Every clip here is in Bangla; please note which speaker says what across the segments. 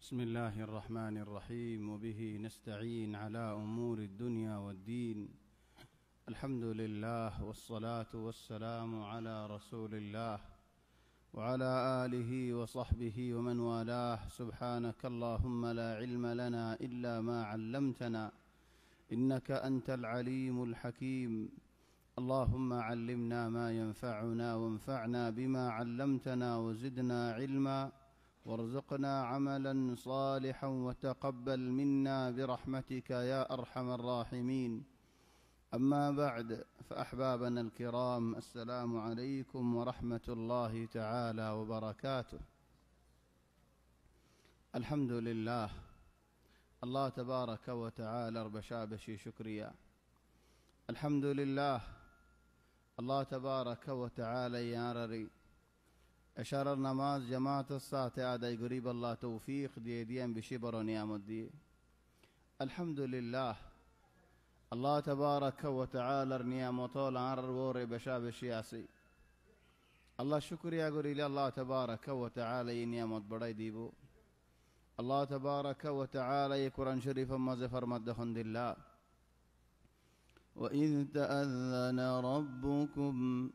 Speaker 1: بسم الله الرحمن الرحيم وبه نستعين على أمور الدنيا والدين. الحمد لله والصلاة والسلام على رسول الله وعلى آله وصحبه ومن والاه. سبحانك اللهم لا علم لنا إلا ما علمتنا إنك أنت العليم الحكيم. اللهم علمنا ما ينفعنا وانفعنا بما علمتنا وزدنا علما وارزقنا عملا صالحا وتقبل منا برحمتك يا أرحم الراحمين. أما بعد، فأحبابنا الكرام، السلام عليكم ورحمة الله تعالى وبركاته. الحمد لله، الله تبارك وتعالى بشابشي شكريا. الحمد لله، الله تبارك وتعالى يارري أشار النماز جماعة الساعة آداي قريب الله توفيق ديان بشبر ونعمت دي. الحمد لله، الله تبارك وتعالى نعمة طول عرر ووري بشابشي عسي. الله شكر يا قريل الله تبارك وتعالى نعمت بداي ديبو. الله تبارك وتعالى قرآن شريف مزفر مدخن الله. وإذ تأذن ربكم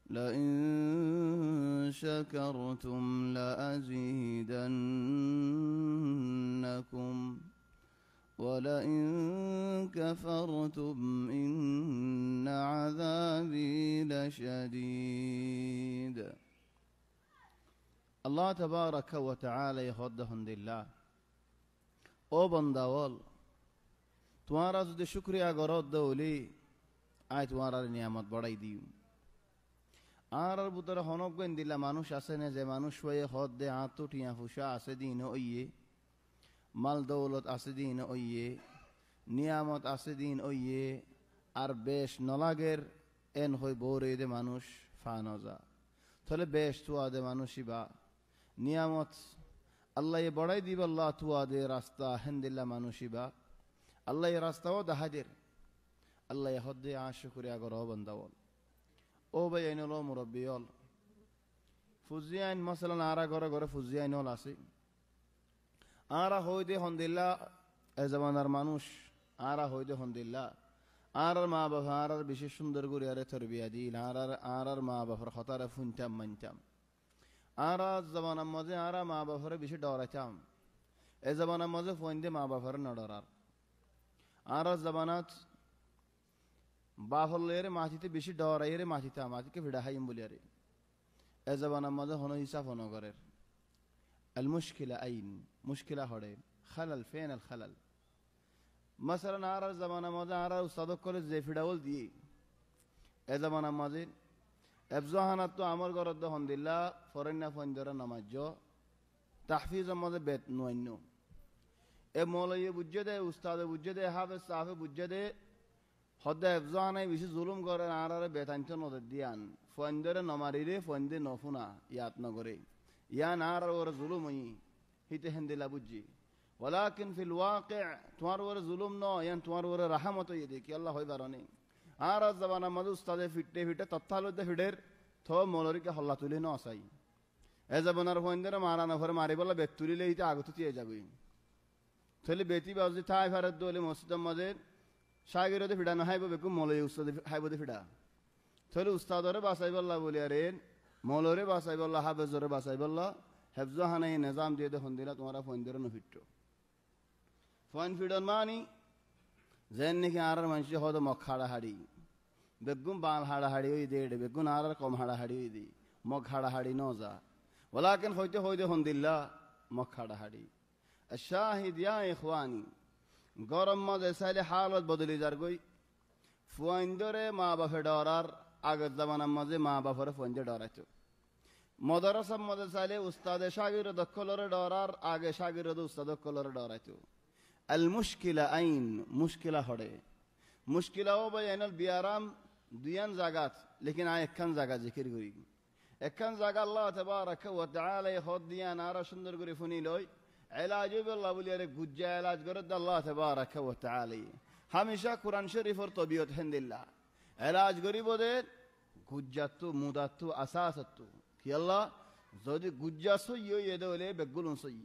Speaker 1: لئن شكرتم لأزيدنكم ولئن كفرتم إن عذابي لشديد. الله تبارك وتعالى يخدهن الله. او بنداول تمہارا جو شکریہ گرود دولی آئی تمہارا نعمت بڑائی دیو. আর বুতরে হনকগেন দিলা মানুষ আছে না, যে মানুষ হয়ে হদ দে আতো টিয়া ফুসা আছে দিন ওইয়ে, মাল দৌলত আছে দিন ওইয়ে, নিয়ামত আছে দিন ওইয়ে, আর বেশ নলাগের এন হই বোরে দে মানুষ ফানজা থলে বেশ তুয়া দে মানুষই বা নিয়ামত আল্লাহ বড়াই দিব. আল্লাহ তুয়া দে রাস্তা হেন্দিল্লা মানুষই বা আল্লাহ রাস্তাও দাহাদের আল্লাহ হদ দে আশ করে আগর বন্দাওল. ও ভাই আইনল মুরব্বিয়ল ফুজি আইন মশালান আরা ঘরে ঘরে ফুজি আইনল আছে. আরা হই দে হন্দিল্লা এ জমানার মানুষ আরা হই দে হন্দিল্লা আর মা বাবা আর বিশেষ সুন্দর করে আরে তরবিয়া দিল আর মা বাবার হতারে ফুনতাম মানতাম. আর জমানার মাঝে আর মা বাবারে বেশি ডরাইতাম. এ জমানার মাঝে ফোন দিয়ে মা বাবার না ডরার. আর জমানাত বাফলের মাটিতে বেশি ডরাইরে মাটিতে মাটিকে ভিড়া হাইম বলি আরে এ জবানার মাঝে হন হিসাব হন করের. আল মুশকিলা আইন মুশকিলা হড়ে খালাল ফেন আল খালাল মাসালান আর জমানার মাঝে আর উস্তাদক করে যে ফিডাওল দিয়ে এ জমানার মাঝে এফজাহানাত তো আমার ঘরত হন দিল্লা ফরেন্না ফন্দরা নামাজ তাহফিজের মাঝে বেত নৈন্য এ মৌলয়ে বুঝে দে, উস্তাদে বুঝে দে, হাফেজ সাহেব বুঝে দে হদ্দা এফজাহানাই বেশি জুলুম করে আর বেতান্ত নদের দিয়ান ফন্দরে নমারিরে ফন্দে নফুনা ইয়াত নগরে ইয়ান আর ওর জুলুম হই হিতে হেন্দিলা বুঝি. ওয়ালাকিন ফিল ওয়াকি তোমার ওর জুলুম ন ইয়ান তোমার ওর রাহমত হই দেখি আল্লাহ হই বারনে. আর জবানা মাদু উস্তাদে ফিটে ফিটে তত্তালুদে ফিডের থো মৌলরিকে হল্লা তুলি ন আসাই এ জবানার ফন্দরে মারা নফরে মারি বলা বেত তুলিলে হিতে আগত দিয়ে যাবে থলে বেতি বাজি থাই ফারত দলে মসজিদের মাঝে শাগিরদে ফিডা না হাইব বেকু মৌলই উস্তাদে হাইবদে ফিডা থলে উস্তাদরে বাসাই বল্লা বলি আরে মৌলরে বাসাই বল্লা হাফেজরে বাসাই বল্লা হেফজাহানাই নিজাম দিয়ে দেখুন দিলা তোমারা ফোন দিয়ে নফিট ফোন ফিডন মানি যেন নাকি আর মানুষ হয়তো মগ হাড়াহাড়ি বেগুন বাল হাড়াহাড়ি ওই দে বেগুন আর কম হাড়াহাড়ি ওই দি মগ হাড়াহাড়ি ন যা ওলাকেন হইতে হইতে হন দিল্লা মগ হাড়াহাড়ি. শাহিদ ইয়া ইখওয়ানি গরম মাঝে চাইলে হালত বদলি যার গই ফুয়াইন্দরে মা বাপে ডরার আগের জামানার মাঝে মা বাপরে ফুয়াইন্দে ডরাইতো. মদরসার মাঝে চাইলে উস্তাদে শাগির দক্ষলরে ডরার আগে শাগির উস্তাদ দক্ষলরে ডরাইতো. আল মুশকিলা আইন মুশকিলা হড়ে মুশকিলাও ভাই আইনাল বিয়ারাম দুয়ান জাগাত লেকিন আয় একখান জায়গা জিকির করি. একখান জায়গা আল্লাহ তাবারাকা ওয়া তাআলা হদ দিয়ান আর সুন্দর করে ফুনি লই এলাজ আল্লাহ বলি আরে গুজ্জা এলাজ করে আল্লাহ তাবারাকা ওয়া তাআলা হামেশা কোরআন শরীফের তবিয়ত হেন্দিল্লা এলাজ গরিবদের গুজ্জাত মুদাত আসাসাত কি আল্লাহ যদি গুজ্জা সই এদলে বেগুলুন সই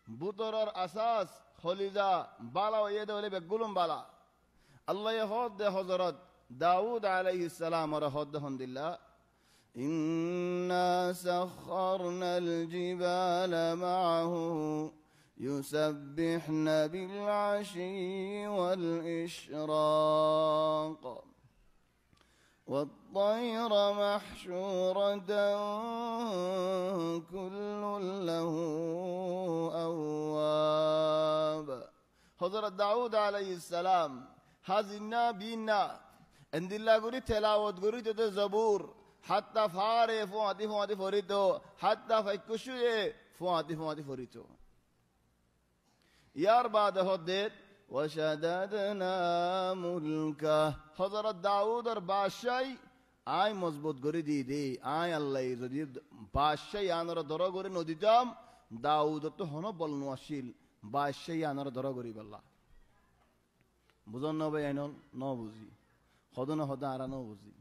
Speaker 1: বুতরার আসাস খলিজা বালা হইয়ে দে হলে বেগুলুম বালা আল্লাহ হদ দে হযরত দাউদ আলাইহিস সালাম আর হদ হামদুলিল্লাহ ইন্না সাখখারনাল জিবালা মাআহু ইউসাব্বিহনা বিল আশি ওয়াল ইশরাক والطير محشورة كل له أواب حضرت داود عليه السلام هذنا بينا عند الله قري تلاوت قري تد زبور حتى فاري فواتي فريتو حتى فيكشو فواتي فريتو يار بعد هديت وشددنا ملكه حضرت داود اور بادشاہی آئی مضبوط گری دی دی آئی اللہ যদি বাদশাহী আনার ধরা করে নদীতাম দাউদ তো হন বলনু আসিল বাদশাহী আনার ধরা করি বললা বুঝন নবে আইন ন বুঝি হদন হদা আর ন বুঝি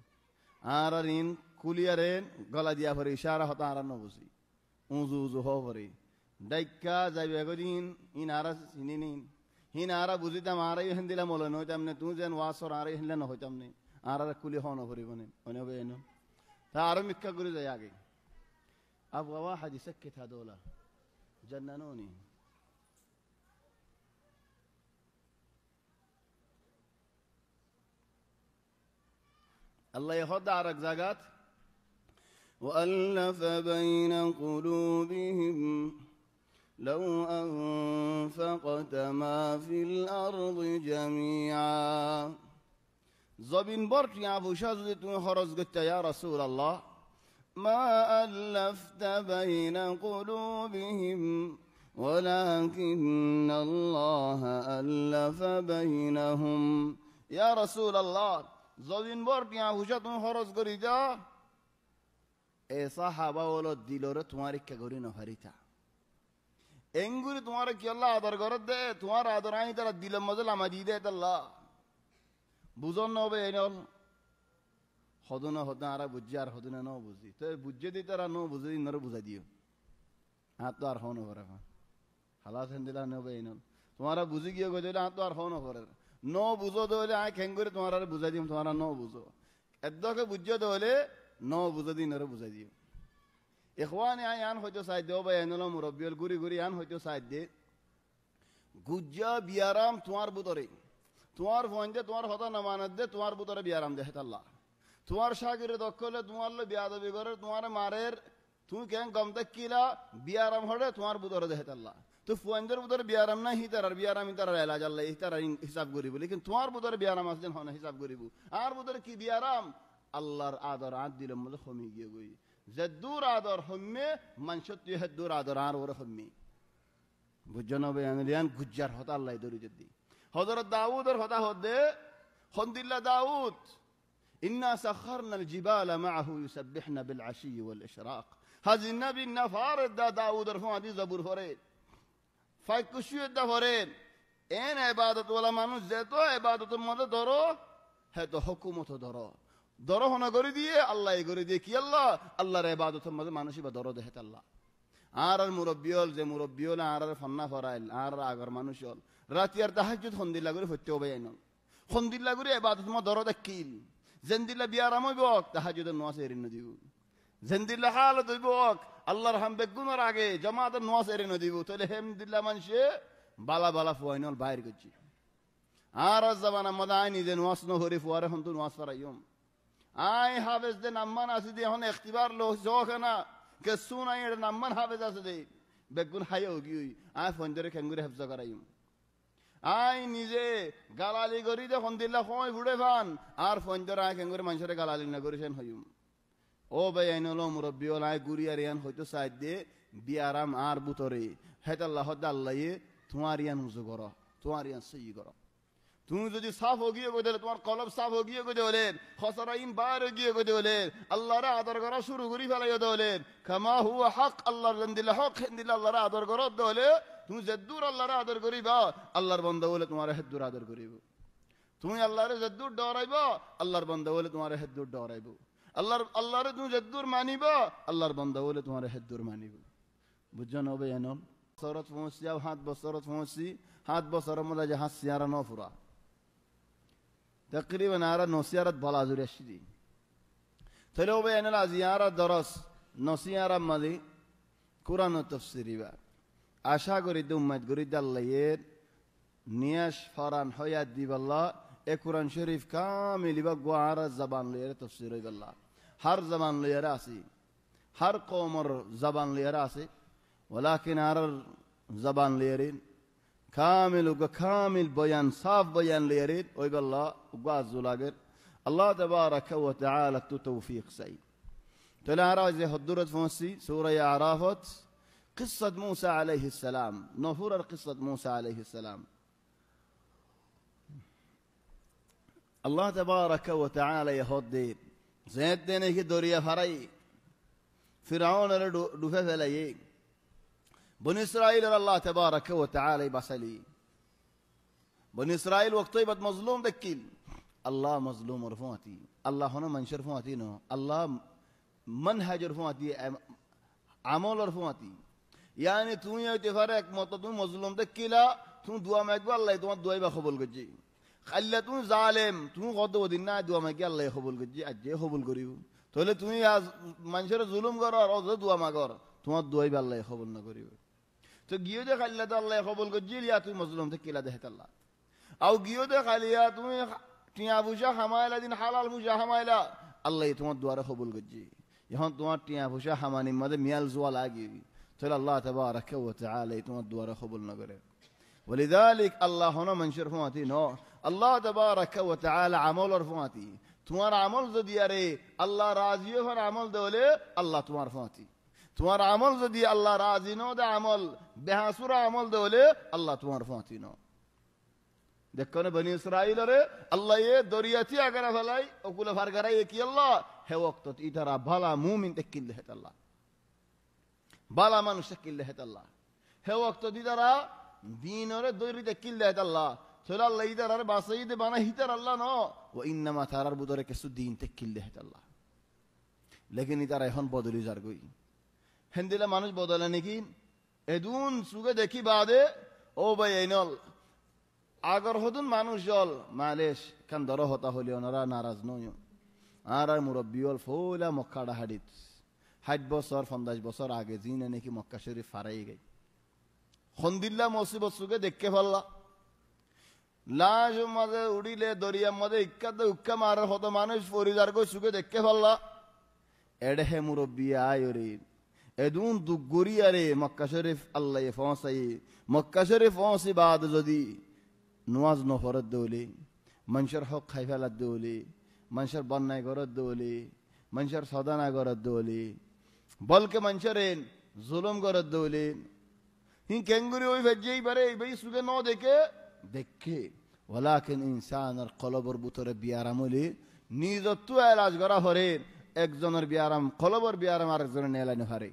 Speaker 1: আর রিন কুলিয়ারেন গলা দিয়া পরে ইশারা হতা আর ন বুঝি উজু উজু হ পরে ডাইকা যাইবে গদিন ইন আরা সিনিনিন হিন আরা বুঝিতাম আরাই হেন দিলাম হলো নইতাম না তুই যেন ওয়াসর আরাই হেনলে না হইতাম নে আর কুলি হন করিব নে অনেবে এনো তা আরো মিথ্যা করে যায় আগে ابغى واحد يسكت هذول جننوني الله يهد عرق زاقات وألف بين قلوبهم لو أنفقت ما في الأرض جميعا زبين برت يا أبو شازد خرز قلت يا رسول الله ما ألفت بين قلوبهم ولكن الله ألف بينهم يا رسول الله زبين برت يا أبو شازد خرز قلت اے صحابہ ولو দিলরে তোমার কি করি না হরিতা এঙ্গুরি তোমার কি আল্লাহ আদর করে দে তোমার আদর আই তারা দিলের মজল আমাদি দে আল্লাহ বুঝন হবে এনল হদনা হদনা আর বুঝি আর হদনা ন বুঝি তো বুঝে দি তারা ন বুঝি নর বুঝাই দিও হাত তো আর হন করে হালাত হেন দিলা নবে এনল তোমার বুঝি গিয়ে গো দিলে হাত তো আর হন করে ন বুঝো দলে আই খেঙ্গুরি তোমার আর বুঝাই দিম তোমার ন বুঝো এদকে বুঝে দলে ন বুঝে দি নর বুঝাই দিও ইখওয়ানি আয়ান হয়তো সাইদ দেও বা এনলো মুরব্বিয়ল গুরি গুরি আন হয়তো সাইদ দে গুজ্জা বিয়ারাম তোমার বুতরে তোমার ফঞ্জে তোমার হতা নামানত দে তোমার বুতরে বিয়ারাম দে আল্লাহ তোমার শাগিরে দখলে তোমার লো বিয়াদবি করে তোমার মারের তুমি কেন গম কিলা বিয়ারাম হড়ে তোমার বুতরে দে আল্লাহ তো ফঞ্জের বুতরে বিয়ারাম না হিতার বিয়ারাম হিতার এলাজ আল্লাহ হিতার হিসাব করিব লেকিন তোমার বুতরে বিয়ারাম আসলেন হন হিসাব করিব আর বুতরে কি বিয়ারাম আল্লাহর আদর আদ দিলে মধ্যে কমে গিয়ে গই জদ্দুর আদর হম্মে মানসত্য হেদ্দুর আদর আর ওর হম্মে বুঝজনবে আনলিয়ান গুজ্জার হতা আল্লাহ দরি যদি হযরত দাউদের হতা হদে খন্দিল্লা দাউদ ইন্না সাখখারনাল জিবালা মাআহু ইউসাব্বিহনা বিল আশি ওয়াল ইশরাক হাজি নবী নফারদ দাউদের ফাদি জবুর ফরে ফাইকুশিয়ত ফরে এন ইবাদত ওয়ালা মানুষ যেত ইবাদতের মধ্যে ধরো হে তো হুকুমত ধরো দর হনা করে দিয়ে আল্লাহ করে দিয়ে কি আল্লাহ আল্লাহর ইবাদতের মধ্যে মানুষই বা দর দেহে আল্লাহ আর মুরব্বিয়ল যে মুরব্বিয়ল আর ফন্না ফরাইল আর আগর মানুষল রাতি আর তাহাজ্জুদ খন্দিল্লা করে হইতে হবে আইন খন্দিল্লা করে ইবাদতের মধ্যে দর দেখিল জেন্দিল্লা বিয়ারাম হইব তাহাজ্জুদের নামাজ এরিন দিব জেন্দিল্লা হালত হইব আল্লাহর হাম বেগুনের আগে জামাতের নামাজ এরিন দিব তাহলে হেমদিল্লা মানুষে বালা বালা ফুয়াইনল বাইর করছি আর জামানা মধ্যে আই নিজে নামাজ ন হরি ফুয়ারে হন তো নামাজ ফরাইম আই হাফেজ দে নাম্মান আছে দি এখন ইখতিবার লো জোখানা কে সুনাই এর নাম্মান হাফেজ আছে দে বেগুন হাই হগি আই ফন্দরে খেঙ্গুরে হেফজ করাইম আই নিজে গালালি করি দে খন্দিল্লা সময় ফুড়ে ফান আর ফন্দর আই খেঙ্গুরে মানুষরে গালালি না করিছেন হইম ও ভাই আইনলো মুরব্বিয়ল আই গুরি আর ইয়ান হয়তো সাইদ দে বিয়ারাম আর বুতরে হেতাল্লাহ আল্লাহ তোমার ইয়ান হুজু করো তোমার ইয়ান সই করো তুমি যদি সাফ হগিয়ে গো দিলে তোমার কলব সাফ হগিয়ে গো দিলে খসরাইন বার হগিয়ে গো দিলে আল্লাহর আদর করা শুরু করি ফেলাই দিলে কামা হুয়া হক আল্লাহর জন্দিল্লাহ হক হিন্দিল্লাহ আল্লাহর আদর করো দিলে তুমি জদ্দুর আল্লাহর আদর করিবা আল্লাহর বান্দা বলে তোমার হেদ্দুর আদর করিব তুমি আল্লাহর জদ্দুর ডরাইব আল্লাহর বান্দা বলে তোমার হেদ্দুর ডরাইব আল্লাহর তুমি জদ্দুর মানিবা আল্লাহর বান্দা বলে তোমার হেদ্দুর মানিব বুঝছেন হবে এনল বছরত পৌঁছি আর 7 বছরত পৌঁছি 7 বছরের মধ্যে যে হাত সিয়ারা ন ফুরা তকরিবান আর নসিয়ারত বলা জুড়ে আসছি তাহলে ওবে এনলা জিয়ারা দরস নসিয়ারা মাদি কোরআন ও তাফসীরি বা আশা করি উম্মত করি আল্লাহর নিয়াস ফরান হয়াত দিবাল্লাহ এ কোরআন শরীফ কামিল বা গোয়ার জবান লইয়ার তাফসীর হইবাল্লাহ হর জবান লইয়ার আছে হর কওমর জবান লইয়ার আছে ওয়ালাকিন আর জবান লইয়ার কামিল বয়ান সাফ বয়ান লইয়ার হইবাল্লাহ গাজুলাগের আল্লাহ তাবারাকা ওয়া তাআলা তু তৌফিক সাই তাহলে আর যে হদ্দুরত ফসি সূরা আরাফত قصة موسى عليه السلام نفور قصة موسى عليه السلام الله تبارك وتعالى يهدي زيد دينه کی دوریا فرائی فرعون دفع فلئی بن اسرائیل الله تبارك وتعالى بسلی بن اسرائیل وقتیبت مظلوم دکیل الله مظلوم رفعتی الله هنا منشر رفعتی نو الله منهج رفعتی عمل رفعتی يعني তুমি হইতে পারে একমত তুমি মজলুম দেখিলা তুমি দোয়া মাগবা আল্লাহ তোমার দোয়াই বা কবুল করজি খাইলা তুমি জালেম তুমি কত দিন না দোয়া মাগি আল্লাহ কবুল করজি আজ যে কবুল করিব তাহলে তুমি আজ মানুষের জুলুম করো আর অজ দোয়া মাগর তোমার দোয়াই বা আল্লাহ কবুল না করিব তো গিয়ে দে খাইলা তো আল্লাহ কবুল করজি ইয়া তুমি মজলুম দেখিলা দেখাত আল্লাহ আও গিয়ে দে খালিয়া তুমি টিয়া বুঝা হামাইলা দিন হালাল বুঝা হামাইলা আল্লাহ তোমার দোয়ারে কবুল করজি এখন তোমার টিয়া বুঝা হামানির মধ্যে মিয়াল জোয়া লাগি তাহলে আল্লাহ তাবারাকা ওয়া তাআলা তোমার দোয়া কবুল না করে ولذلك الله هنا منشر فماتي نو الله تبارك وتعالى عمل رفماتي তোমার আমল যদি আরে আল্লাহ রাজি হন আমল দেলে আল্লাহ তোমার ফমাতি তোমার আমল যদি আল্লাহ রাজি নো দে আমল বেহাসুরা আমল দেলে আল্লাহ তোমার ফমাতি নো দেখো না বনি ইসরাইল রে আল্লাহ এ দরিয়াতি আগারা ফলাই ওকুলে ফারগারাই কি আল্লাহ হে ওয়াক্ত ইতারা ভালা মুমিন তেকিল হে আল্লাহ বালা মানুষ কিল্লে হেত আল্লাহ হে ওয়াক্ত দিদারা দিনরে দৈরিতে কিল্লে হেত আল্লাহ তাহলে আল্লাহ ইদারার বাসাইতে বানা হিতার আল্লাহ ন ও ইন্নামা তারার বুদরে কিছু দিন তে কিল্লে হেত আল্লাহ লেকিন ইতারা এখন বদলি যার গই হেন্দিলা মানুষ বদলে নাকি এদুন সুগে দেখি বাদে ও ভাই এইনল আগর হদুন মানুষ জল মালেশ কান দর হতা হলি ওনারা নারাজ নয় আর মুরব্বী হল ফৌলা মক্কাডা হাডিত 60 বছর 50 বছর আগে জিনে নাকি মক্কা শরীফ ফারাই গই খন্দিল্লা মুসিবত সুগে দেখকে ফেললা লাশ মাঝে উড়িলে দরিয়ার মধ্যে ইক্কাতে উক্কা মারার হতো মানুষ পরিবার কই সুগে দেখকে ফেললা এডে হে মুরব্বী আয়রে এদুন দুগুরি আরে মক্কা শরীফ আল্লাহ ফসাই মক্কা শরীফ ফসি বাদ যদি নওয়াজ নফরত দৌলি মানুষের হক খাই ফেলার দৌলি মানুষের বন্যায় গরত দৌলি মানুষের সদানা গরত দৌলি বলকে মানুষের জুলুম গরত দৌলি হি কেঙ্গুরি ওই ভেজেই পারে এই ভাই সুগে ন দেখে ওয়ালাকিন ইনসানের কলবর বুতরে বিয়ারামলি নিজত্ব এলাজ করা হরে একজনের বিয়ারাম কলবর বিয়ারাম আরেকজনের নেলানি হারে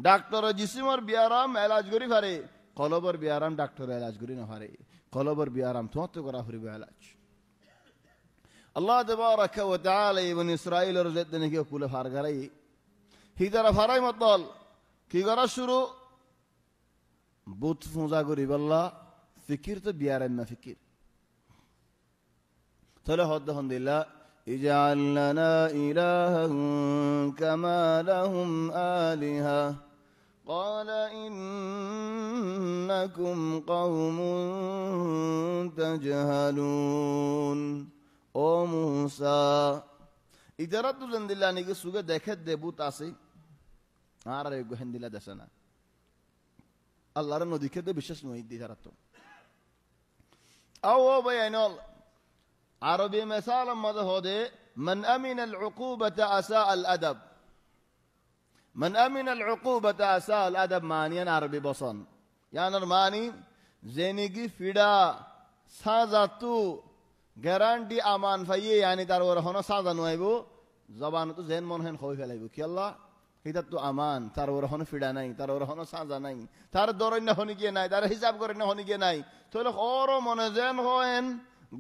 Speaker 1: ডাক্তার জিসিমর বিয়ারাম এলাজ করি পারে কলবর বিয়ারাম ডাক্তার এলাজ করি না পারে কলবর বিয়ারাম তোমার তো করা হরিবে এলাজ আল্লাহ তাবারাকা ওয়া তাআলা ইবনে ইসরাঈলের জেদনে কি কুলে ফারগারাই হিদারা ফারাই মতল কি করা শুরু বুত পূজা করি বল্লা ফিকির তো বিয়ারাম না ফিকির তাহলে হদ আলহামদুলিল্লাহ ইজআল লানা ইলাহান কামা লাহুম আলিহা قال إنكم قوم تجهلون ও মুসা ইদারা তো জন্দিল্লা নিকে সুগে দেখে দেবুত আছে আর এক হেন্দিলা দেশে না আল্লাহর নদীকে তো বিশ্বাস নই দিদারা তো আও বায়ানল আরবি মিসাল মদ হদে মান আমিন আল উকুবাতা আসা আল আদব মান আমিন আল উকুবাতা আসা আল আদব মানিয়ান আরবি বসন ইয়ানার মানি জেনিগি ফিডা সাজাতু গ্যারান্টি আমান ফাইয়ে yani তার ওর হন সাজা নইবো জবান তো জেন মন হেন কই ফেলাইবো কি আল্লাহ এটা তো আমান তার ওর হন ফিডা নাই তার ওর হন সাজা নাই তার দরন্য হনি কি নাই তার হিসাব করে না হনি কি নাই তাহলে ওর মনে জেন হয়েন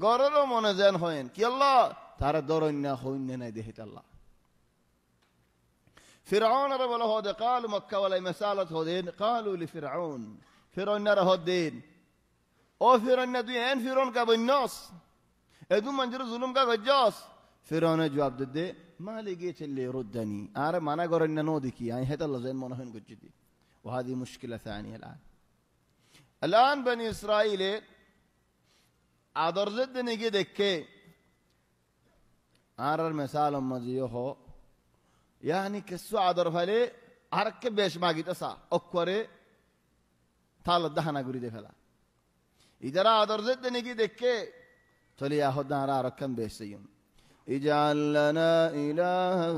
Speaker 1: গররও মনে জেন হয়েন কি আল্লাহ তার দরন্য হইন নাই দেখিত আল্লাহ فرعون رب الله هود قالوا مكة ولا مسالة هودين قالوا لفرعون فرعون نرى هودين او فرعون ندوين فرعون کا بالناس ادو منجر ظلم کا گجاس فرعون جواب دے ما لقيت اللي يردني انا ما نقر ان نودك يعني هذا الله زين ما نهن جدي وهذه مشكلة ثانية الآن بني إسرائيل عذر زد نجي دكي عار المثال مزيه هو يعني كسو عذر فلي عرك بيش ما جيت أسا أكوري ثال الدهنا قريد فلا إذا عذر زد نجي دكي تلي ياخد نارا عركم بيسيم اجعل لنا إلها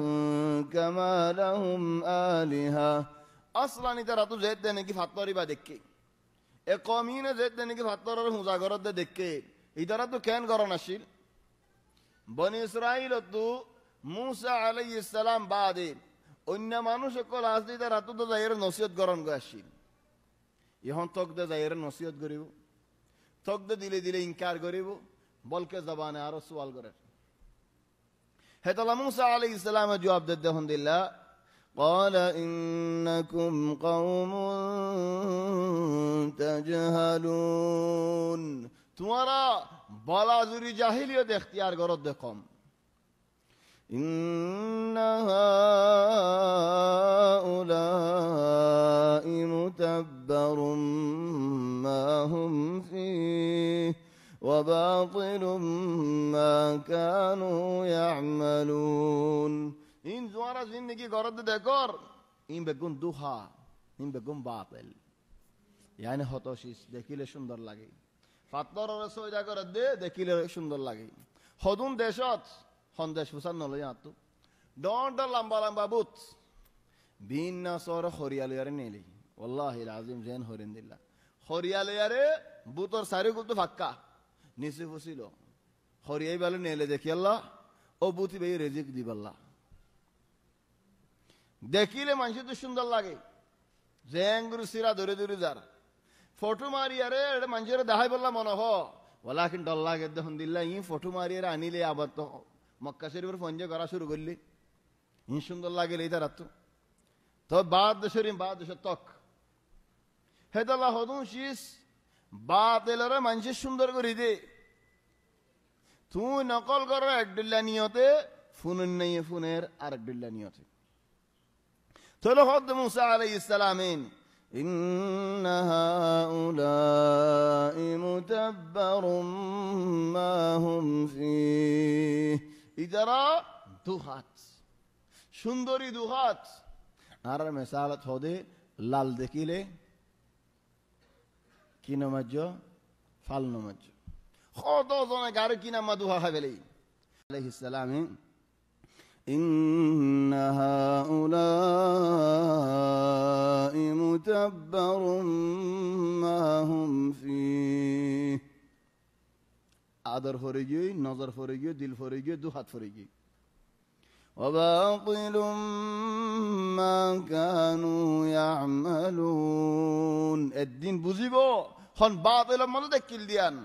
Speaker 1: كما لهم آلهة أصلا إذا راتو زد نجي فطوري بدكي اقامين زد نجي فطور مزاجرات دكي إذا راتو كان قرناشيل بني إسرائيل تو موسى عليه السلام بعد أن মানুষ কল আসলে তার হাতে তো জাহির নসিহত করন গাশিল এখন তক দে জাহির নসিহত করিব তক দে দিলে দিলে ইনকার করিব বলকে জবানে আর সওয়াল করে হেতালা موسى عليه السلام জবাব দে দেখুন দিল্লা قال إنكم قوم تجهلون تمہارا بالاذری جاہلیت اختیار کرو دیکھو إن هؤلاء متبر ما هم فيه وباطل ما كانوا يعملون إن زوارا زندگی کرد دیکھو این بگون دوها این بگون باطل یعنی হতশিস দেখিলে সুন্দর লাগে ফাতরের সয়দা করে দে দেখিলে সুন্দর লাগে হদুন দেশত সন্দেশ ফুসান নলয় আতো ডন্ট লম্বা লম্বা বুত বিন সর খরিয়ালিয়ারে নেলি ওয়াল্লাহি আযিম জেন হরিন্দিল্লাহ খরিয়ালিয়ারে বুতর সারি গুতো ফাক্কা নিচে ফুসিল খরিয়াই বলে নেলে দেখি আল্লাহ ও বুতি ভাই রিজিক দিবাল্লাহ দেখিলে মানুষ তো সুন্দর লাগে জেঙ্গুর সিরা ধরে ধরে যার ফটো মারিয়ারে এটা মানুষের দেখাই বললাম মনে হ ওলাকিন ডল লাগে দেখুন দিল্লা ই ফটো মারিয়ারে আনিলে আবার তো মক্কা শরীফের ফঞ্জে করা শুরু করলি ই সুন্দর লাগলে এই তার তো বাদ শরীফ বাদ তক হেদাল্লাহ হদুন শীষ বাদ এলারে মানুষের সুন্দর করে দে তুই নকল করো একডুল্লা নিয়তে ফুনের নেই ফুনের আর একডুল্লা নিয়তে তোলো হদ মুসা আলাইহিস সালামিন إن هؤلاء متبر ما هم فيه إذا দুহাত সুন্দরী দুহাত আর মেসালত হদে লাল দেখিলে কি নমাজ্য ফাল নমাজ্য কত জনে গারে কি নামা দুহা খাবেলি আলাইহিস সালাম إن هؤلاء متبر ما هم فيه আদর ফরে গিয়ে নজর ফরে গিয়ে দিল ফরে গিয়ে দু হাত ফরে গিয়ে وباطل ما كانوا يعملون الدين বুঝিবো হন বাতিল মানে দেখিল দিয়ান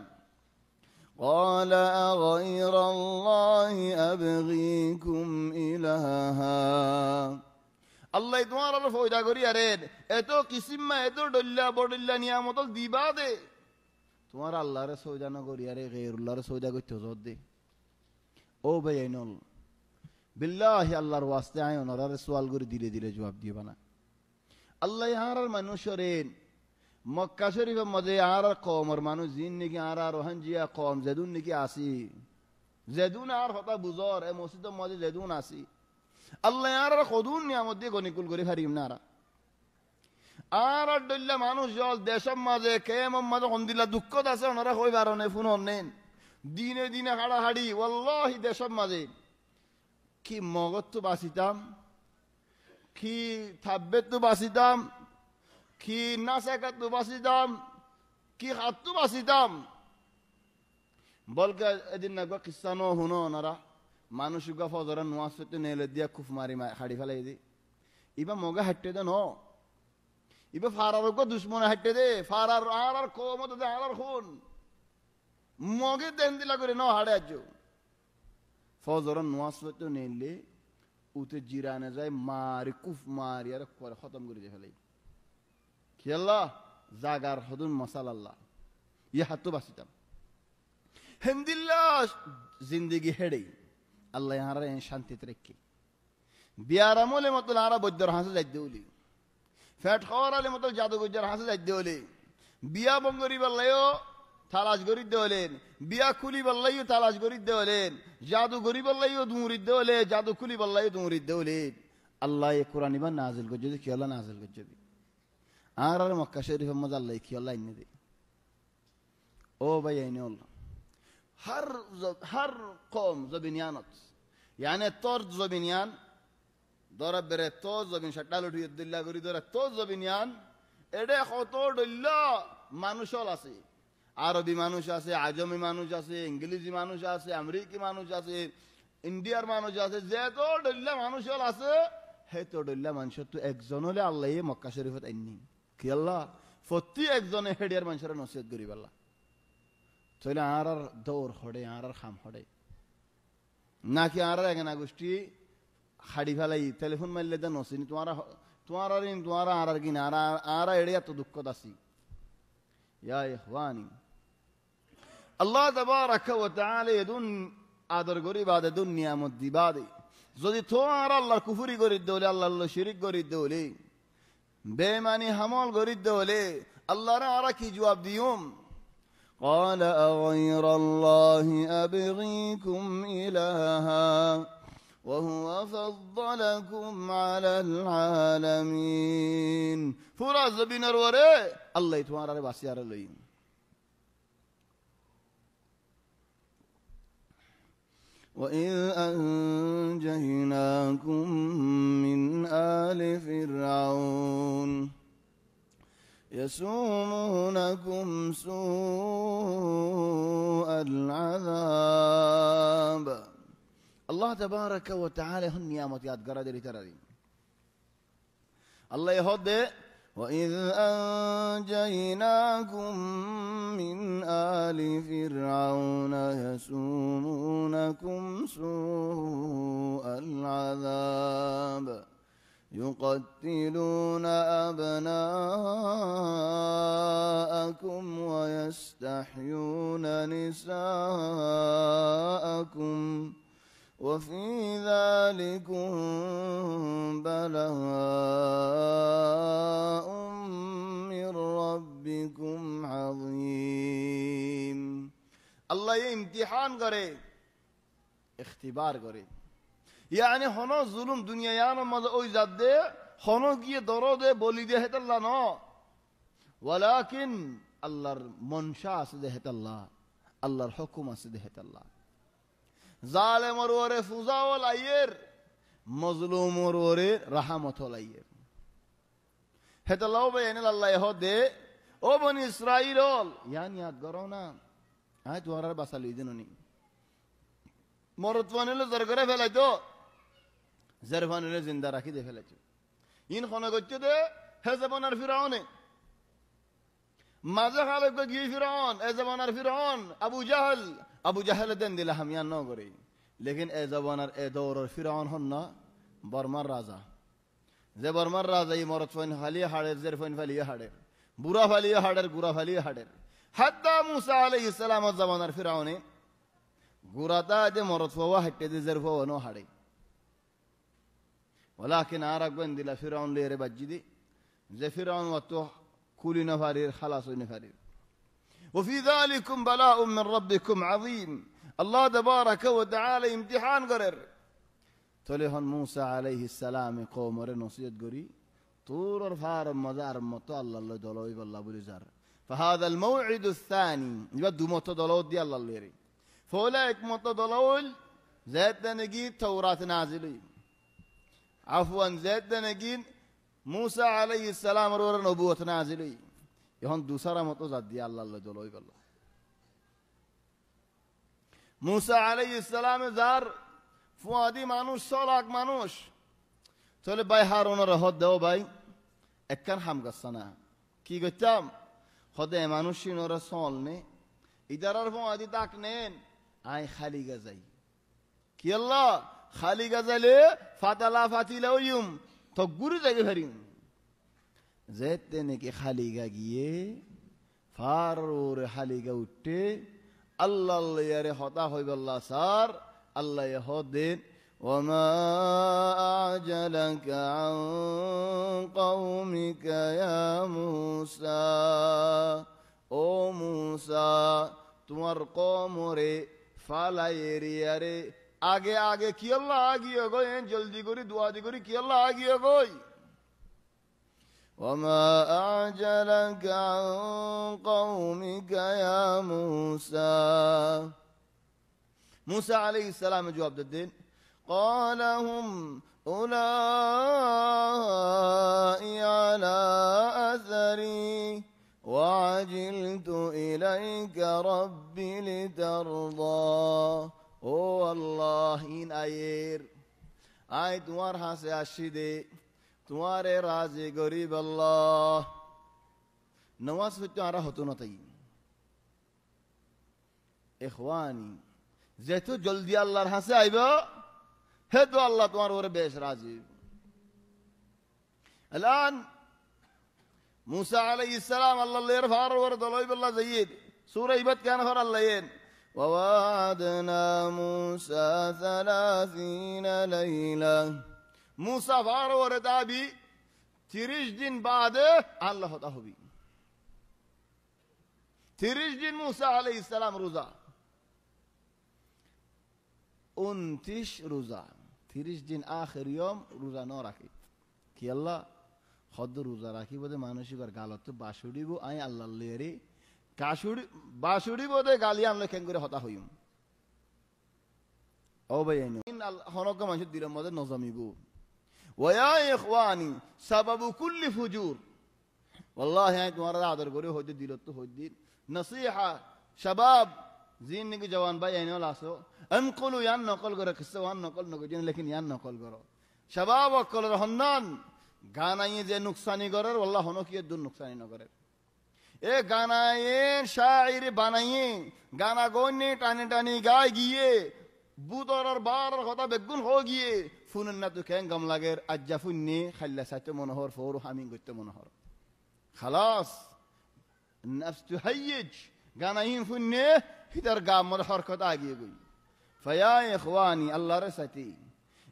Speaker 1: قال أغير الله أبغيكم إلها الله তোমার ফয়দা করি আরে এত কিসিমা এত ডল্লা বডল্লা নিয়ামত দিবা দে তোমার আল্লাহর সওজা না করি আরে গায়রুল্লাহর সওজা করতে জোর দে ও বেআইনুল বিল্লাহি আল্লাহর ওয়াস্তে আয় ওনার সওয়াল করে ধীরে ধীরে জবাব দিবা না আল্লাহ আর মানুষের মক্কা শরীফের মধ্যে আর কওমের মানুষ জিন নাকি আর রোহানজিয়া কওম জেদুন নাকি আসি জেদুন আর হতা বুজর এ মসজিদের মধ্যে জেদুন আসি আল্লাহ আর খদুন নিয়ামত দিয়ে গনিকুল করে হারিম না আর ডল্লা মানুষ জল দেশের মাঝে কেমন মাঝে হন্দিল্লা দুঃখত আছে ওনারা হই বারণে ফোন নেন দিনে দিনে হাড়াহাড়ি ওয়াল্লাহি দেশের মাঝে কি মগজ তো বাঁচিতাম কি থাব্বেত তো বাঁচিতাম কি নাসাকাত তো বাঁচিতাম কি হাত তো বাঁচিতাম বলকে এদিন না গো কিসানো হুনো ওনারা মানুষ গা ফজরা নোয়াজ পেতে নেলে দিয়া খুব মারি হাড়ি ফেলাই দি ইবা মগা হাঁটতে দে ন ইবা ফারার গো দুশ্মনে হাঁটতে দে ফারার আর কমত দে আর খুন মগে দেন দিলা করে ন হাড়ে আজ ফজরা নোয়াজ পেতে নেলে উতে জিরানে যায় মারি কুফ মারি আর পরে খতম করে দিয়ে ফেলে কি আল্লাহ জাগার হদুন মশাল আল্লাহ ইয়ে হাতও বাঁচিতাম হেমদিল্লাহ জিন্দগি হেড়ে আল্লাহ ইহারা শান্তিতে রেখে বিয়ার আমলে মতো আরা বৈদ্যর হাসে যাইতে বলি ফ্যাট খাওয়ার আলে মতো জাদুগজ্জার হাসে যাইতে হলে বিয়া বঙ্গরি বললাইও তালাশ গরিব হলেন বিয়া খুলি বললাইও তালাশ গরিব হলেন জাদু গরিব বললাইও দুমরিদ হলে জাদু খুলি বললাইও দুমরিদ হলেন আল্লাহ এ কোরআন ইবার নাজিল গজ্জদি কি আল্লাহ নাজিল গজ্জদি আর মক্কা শরীফ মজা আল্লাহ কি আল্লাহ ইনে দে ও ভাই আইনে আল্লাহ হর কম জবিনিয়ানত ইয়ানে তোর জবিনিয়ান দরা বেরে তো জবিন সাটাল উঠিয়ে দিল্লা করি ধরে তো জবিনিয়ান এডে কত ডল্য মানুষ আছে আরবি মানুষ আছে আজমি মানুষ আছে ইংরেজি মানুষ আছে আমেরিকি মানুষ আছে ইন্ডিয়ার মানুষ আছে যে তো ডল্য মানুষ আছে হে তো ডল্য মানুষ তো একজন হলে আল্লাহ মক্কা শরীফত আইনি কি আল্লাহ প্রতি একজনে হেডিয়ার মানুষের নসিহত করি আল্লাহ তাহলে আর দৌড় হড়ে আর খাম হড়ে নাকি আর এখানে গোষ্ঠী হাড়ি ফেলাই টেলিফোন মারলে দেন নসিনি তোমার আর কিনা আর এড়ে এত দুঃখ দাসি ইয়া ইখওয়ানি আল্লাহ তাবারাকা ওয়া তাআলা এদুন আদর করি বাদে দুনিয়া মধ্যে বাদে যদি তো আর আল্লাহর কুফরি করি দেলে আল্লাহ শিরিক করি দেলে বেমানি হামল করি দেলে আল্লাহর আর কি জবাব দিউম قال أغير الله أبغيكم إلها وهو فضلكم على العالمين فراز زبينر وري الله يتوان على باسيار اللي وإذ أنجيناكم من آل فرعون يسومونكم سوء العذاب الله تبارك وتعالى هن نعمت ياد قراد لترارين الله يهد وإذ أنجيناكم من آل فرعون يسومونكم سوء العذاب يقتلون أبناءكم ويستحيون نساءكم وفي ذلكم بلاء من ربكم عظيم الله امتحان करे اختبار करे يعني هنا ظلم دنيا يعني ماذا أوجد ده هنا كي درودة بولي ده الله نا ولكن الله منشأ سده الله الله الحكم سده الله ظالم وروره فوزا ولاير مظلوم وروره رحمة ولاير هذا الله بيان الله يهده أو بني إسرائيل يعني ياد قرونا هاي توارر بسالي دينوني مرتوانه لزرگره فلاتو زرفانه زنده راکی ده فلاتو این خانه گچه ده هزبانر فرعونه مازه خالق گی فرعون هزبانر فرعون ابو جهل دن دل همیان نو گری لیکن هزبانر ادور فرعون هننا برمر رازا زه برمر رازا ای مرتوان خالی حاضر زرفان فلی حاضر برا فلی حاضر گورا فلی حاضر حتی موسی علیه السلام زبانر فرعونه غراتا دي مرتفوا حتى دي زرفوا ونو حدي ولكن عرق بند لا فرعون لير بجدي زي فرعون وتو كل نفرير خلاص نفرير وفي ذلكم بلاء من ربكم عظيم الله تبارك وتعالى امتحان قرر تلهن موسى عليه السلام قوم رنصيت قري طور فار مزار متو الله دلوي بالله بلزار فهذا الموعد الثاني يبدو متو دلو دي الله ليري فولاك متضلول زاد نجيب توراة نازلين عفوا زاد نجيب موسى عليه السلام رور نبوة نازلين يهون دوسرا متوزاد دي الله دلوي بالله موسى عليه السلام زار فؤادي مانوش صلاك مانوش تقول باي هارون رهود دو باي اكن حم قصنا كي قتام خده مانوشي نور صالني إدارة فؤادي تاكنين آي خالي غزاي كي الله খালি গাজালে ফাতালা ফাতিলা ওইম তো গুরু জাগে ফেরিম যেতে নাকি খালি গা গিয়ে ফার খালি গা উঠে আল্লাহ ইয়ারে হতা হইব আল্লাহ সার আল্লাহ হদেন وما أعجلك عن قومك يا موسى ও মুসা তোমার কমরে ফালাইরিয়া রে আগে আগে কি আল্লাহ আগিয়ে গই জলদি করে দুয়াদি করে কি আল্লাহ আগিয়ে গই وما أعجلك عن قومك يا موسى موسى عليه السلام جواب দেন قال هم أولئك على أثري وعجلت إليك ربي لترضى ও আল্লাহ ইন আয়ের আয় তোমার হাসে আসি দে তোমারে রাজি গরিব আল্লাহ নওয়াজ হইতে আর হতো না তাই ইখওয়ানি যেহেতু জলদি আল্লাহর হাসে আইব হে তো আল্লাহ তোমার ওরে বেশ রাজি الآن موسى عليه السلام الله اللي يرفع ورد الله بالله زيد سورة يبت كان فر الله ين ووعدنا موسى 30 ليلة موسى فار ورد أبي 30 দিন বাদে আল্লাহ হতা হবি 30 দিন موسى عليه السلام রোজা 29 রোজা 30 দিন আখির ইয়ম রোজা ন রাখি কি আল্লাহ হদ রোজা রাখি বোধে মানসিক আর গালত বাসুড়িব আই আল্লাহ লেরে কাশুড়ি বাসুড়ি বোধে গালি আনলে কেন করে হতা হইম ও ভাই হনক মানুষ দিলের মধ্যে নজমিব ওয়া ইখওয়ানি সাবাবু কুল্লি ফুজুর ওয়াল্লাহি আই তোমার আদর করে হইতে দিল তো হইদিন নসিহা শাবাব জিন কি জওয়ান ভাই আইনল আসো আনকুলু ইয়ান নকল করে কিসা ওয়ান নকল নগদিন লেকিন ইয়ান নকল করো শাবাব অকল রহনান গানাইয়ে যে নুকসানি করার আল্লাহ হনো কি দূর নুকসানি ন করে এ গানায়ে শায়র বানাইয়ে গানা গনে টানে টানে গায় গিয়ে বুতরার বার কথা বেগুন হো গিয়ে ফুনন না তো কেন গম লাগের আজ্জা ফুন্নি খাল্লা সাতে মনোহর ফোর হামিং করতে মনোহর খালাস নফস তুহাইজ গানাইন ফুন্নি হিতার গাম মর হরকত আগিয়ে গই ফয়া ইখওয়ানি আল্লাহর সাথী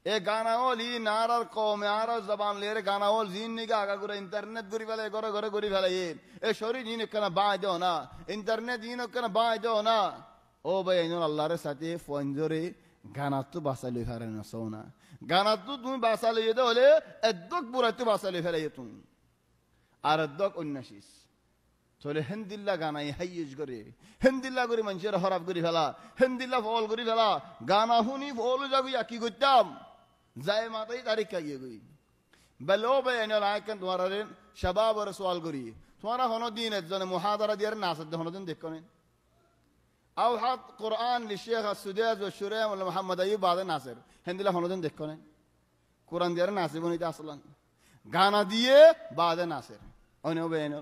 Speaker 1: এ গানাওলি নারার কমে আর জবান লেরে গানাওল জিন নিগা আগা করে ইন্টারনেট গরি ফেলে ঘরে ঘরে গরি ফেলে এ শরীর জিন কেন বাই দাও না ইন্টারনেট জিন কেন বাই দাও না ও ভাই আইন আল্লাহর সাথে ফোন জোরে গানা তো বাসালি ফেলে না সোনা গানা তো তুমি বাসালি দে হলে এদ্দক পুরাতে বাসালি ফেলে তুমি আর এদ্দক উন্নাসিস চলে হেন্দিল্লা গানাই হাইজ করে হেন্দিল্লা করে মানুষের হরাপ করি ফেলা হেন্দিল্লা ফল করি ফেলা গানা শুনি ফল যাবি কি করতাম যায় মাতাই তারিখ কাইয়ে গই বেলো বে এনে লাইকেন তোমার শাবাব আর সওয়াল করি তোমারা হনো দিন একজনে মুহাদারা দিয়ার নাসাদ হনো দিন দেখো না আও হাত কুরআন লিশেখ সুদাজ ও শুরাইম ওয়া মুহাম্মদ আইয়ুব বাদে নাসির হেন্দিল্লা হনো দিন দেখো না কুরআন দিয়ার নাসিবনিতে আসলান গানা দিয়ে বাদে নাসির অনে বে এনে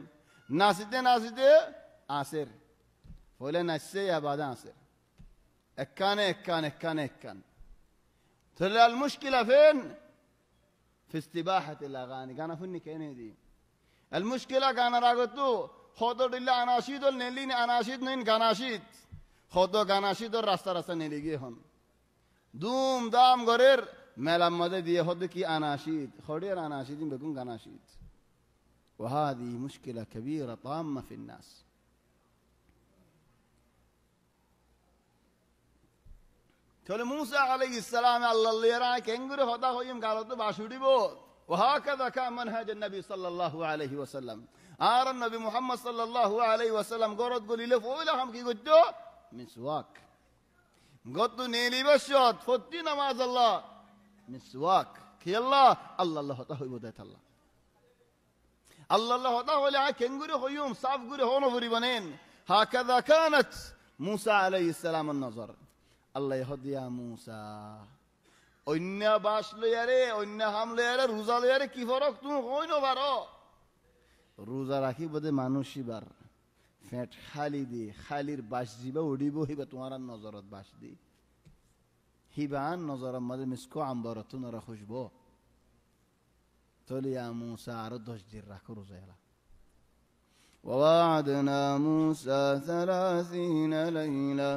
Speaker 1: নাসিতে নাসিতে আসের বলে নাচছে আবাদা আসের একানে একান একানে একান তাহলে আল মুশকিলা ফিন في استباحة الأغاني গানা ফুন্নি কেনে দি আল মুশকিলা গানা রাগতো খোদো দিল্লা আনাশিদ নেলিন আনাশিদ নেন গানাশিদ খোদো গানাশিদ রাস্তা রাস্তা নেলি গিয়ে হন দুম দাম গরের মেলার মধ্যে দিয়ে হদ কি আনাশিদ খড়ের আনাশিদ বেগুন গানাশিদ وهذه مشكلة كبيرة طامة في الناس তাহলে মুসা আলাইহিস সালাম আল্লাহ এর কেঙ্গুরে হতা হইম গালত বাসুড়িব وهكذا كان منهج النبي صلى الله عليه وسلم আর নবী মুহাম্মদ সাল্লাল্লাহু আলাইহি ওয়াসাল্লাম গরত গলিলে ফইলা হাম কি করতো মিসওয়াক গত নেলিবাসত ফতি নামাজ আল্লাহ মিসওয়াক কি আল্লাহ আল্লাহ হতা হইব দেত আল্লাহ আল্লাহ হতা হইলে কেঙ্গুরে হইম সাফ গুরে হনো ভরি বানেন هكذا كانت موسى عليه السلام النظر আল্লাহ হদিয়া মুসা অন্য বাস লয়ারে অন্য হাম লয়ারে রোজা লয়ারে কি ফরক তুমি কই ন পারো রোজা রাখি বদে মানুষই বার পেট খালি দি খালির বাস জিবা উড়িব হইবা তোমার নজরত বাস দি হিবান নজর আমাদের মিসকো আম্বরতুন রা খুশবো তলিয়া মুসা আরো 10 দিন রাখো রোজা এলা وواعدنا موسى 30 ليلة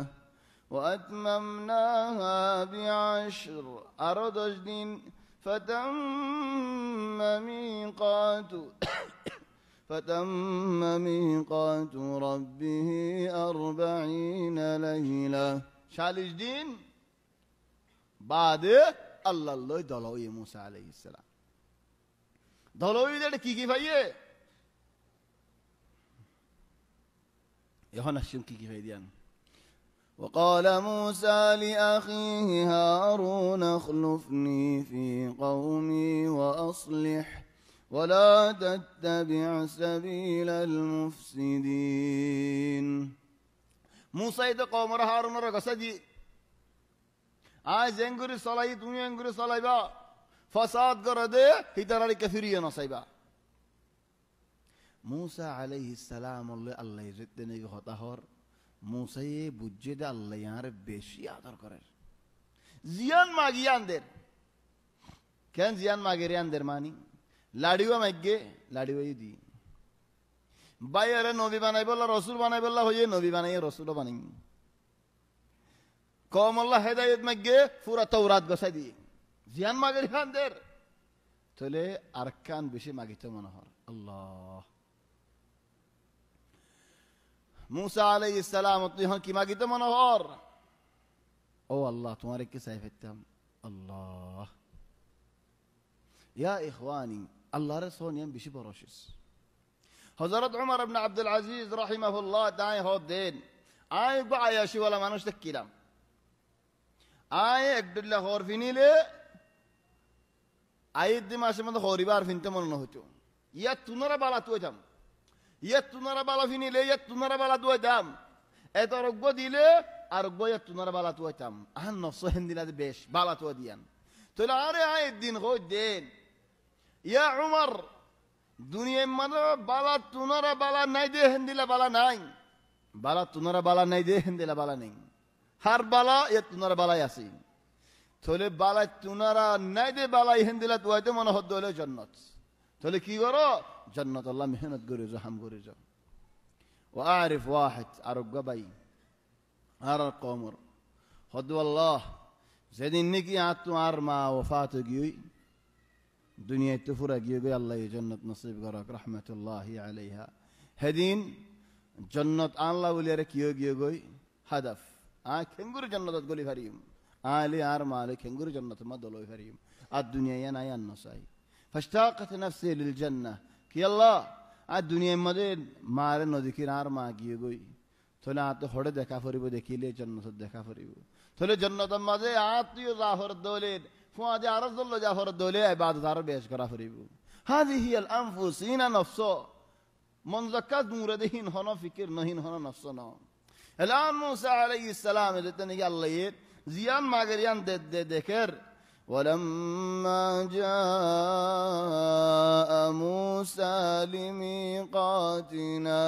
Speaker 1: وأتممناها ب10 আরো 10 দিন فتم ميقات ربه 40 ليلة 40 দিন বাদে আল্লাহ লই দলই মুসা আলাইহিস সালাম দলইদের কি ভাইয়ে এখন আসুন কি ভাই দিয়ান وقال موسى لأخيه هارون اخلفني في قومي وأصلح ولا تتبع سبيل المفسدين موسى إذا قوم هارون رقصدي আজ এঙ্গুরি চলাই তুমি এঙ্গুরি চলাইবা ফাসাদ করে দে হিতারারি কাফিরিয়া নসাইবা মুসা আলাইহিস সালাম আল্লাহ ইজ্জতনে হতাহর মুসায়ে বুঝে দে আল্লাহ ইয়ার বেশি আদর করে জিয়ান মাগিয়ানদের কেন জিয়ান মাগিয়ানদের মানি লাড়িও মাগগে লাড়িও দি বাইরে নবী বানাই বললা রাসূল বানাই বললা হইয়ে নবী বানাই রাসূল বানাই কওম আল্লাহ হেদায়েত মাগগে পুরা তাওরাত গছাই দি জিয়ান মাগিয়ানদের তলে আরকান বেশি মাগিতে মনে হয় আল্লাহ মুসা আলাইহিস সালাম তুই কি মাগিতে মনে হর ও আল্লাহ তোমারে কি চাই ফেলতাম আল্লাহ ইয়া ইখওয়ানি আল্লাহর সোনিয়াম বেশি পরশিস হযরত উমর ইবনে আব্দুল আজিজ রাহিমাহুল্লাহ দাই হদেন আই বায়াশি ওয়ালা মানুষ দেখিলাম আই একদুল্লাহ হর ফিনিলে আইদ মাসে মধ্যে হরিবার ফিনতে মনে হতো ইয়া তুনারা বালা তুই যাম ইয়া তুনারা বালা ফিনিলে ইয়া তুনারা বালা তুই দাম এত রোগ দিলে আর ইয়া তুনারা বালা তুই দাম আন নফস হিন্দিলা বেশ বালা তুই দিয়ান তোলে আরে আইদ দিন হই দেন ইয়া উমর দুনিয়ার মধ্যে বালা তুনারা বালা নাই দে হিন্দিলা বালা নাই বালা তুনারা বালা নাই দে হিন্দিলা বালা নাই হার বালা ইয়া তুনারা বালাই আছে তোলে বালা তুনারা নাই দে বালাই হিন্দিলা তুইতে মনে হদ হলো জান্নাত তোলে কি করো জান্নাত আল্লাহ মেহনত করে যাও হাম করে যাও وأعرف واحد أرجع باي أرى القمر هد والله زين نكي عتو أرما وفات جيوي دنيا تفرق جيوي الله جنة نصيب قرق رحمة الله عليها هدين جنة الله وليرك يوي هدف كنغور جنة تقولي فريم لي أرما لي كنغور جنة ما دلوي فريم الدنيا ينايا النصاي فاشتاقت نفسي للجنة كي الله الدنيا مدة مارن نذكر أرما جيوي তোলে আতো হড়ে দেখা ফরিব দেখিলে জান্নাত দেখা ফরিব তোলে জান্নাতের মাঝে আত্মীয় জাফর দৌলের ফুয়াজে আরজুল্লাহ জাফর দৌলে ইবাদত আর বেশ করা ফরিব হাযিহি আল আনফুসিনা নফস মন যাকাত মুরাদিন হন ফিকির নহিন হন নফস ন এলান মুসা আলাইহিস সালাম এতনে আল্লাহ জিয়ান মাগরিয়ান দে দেখের ولما جاء موسى لميقاتنا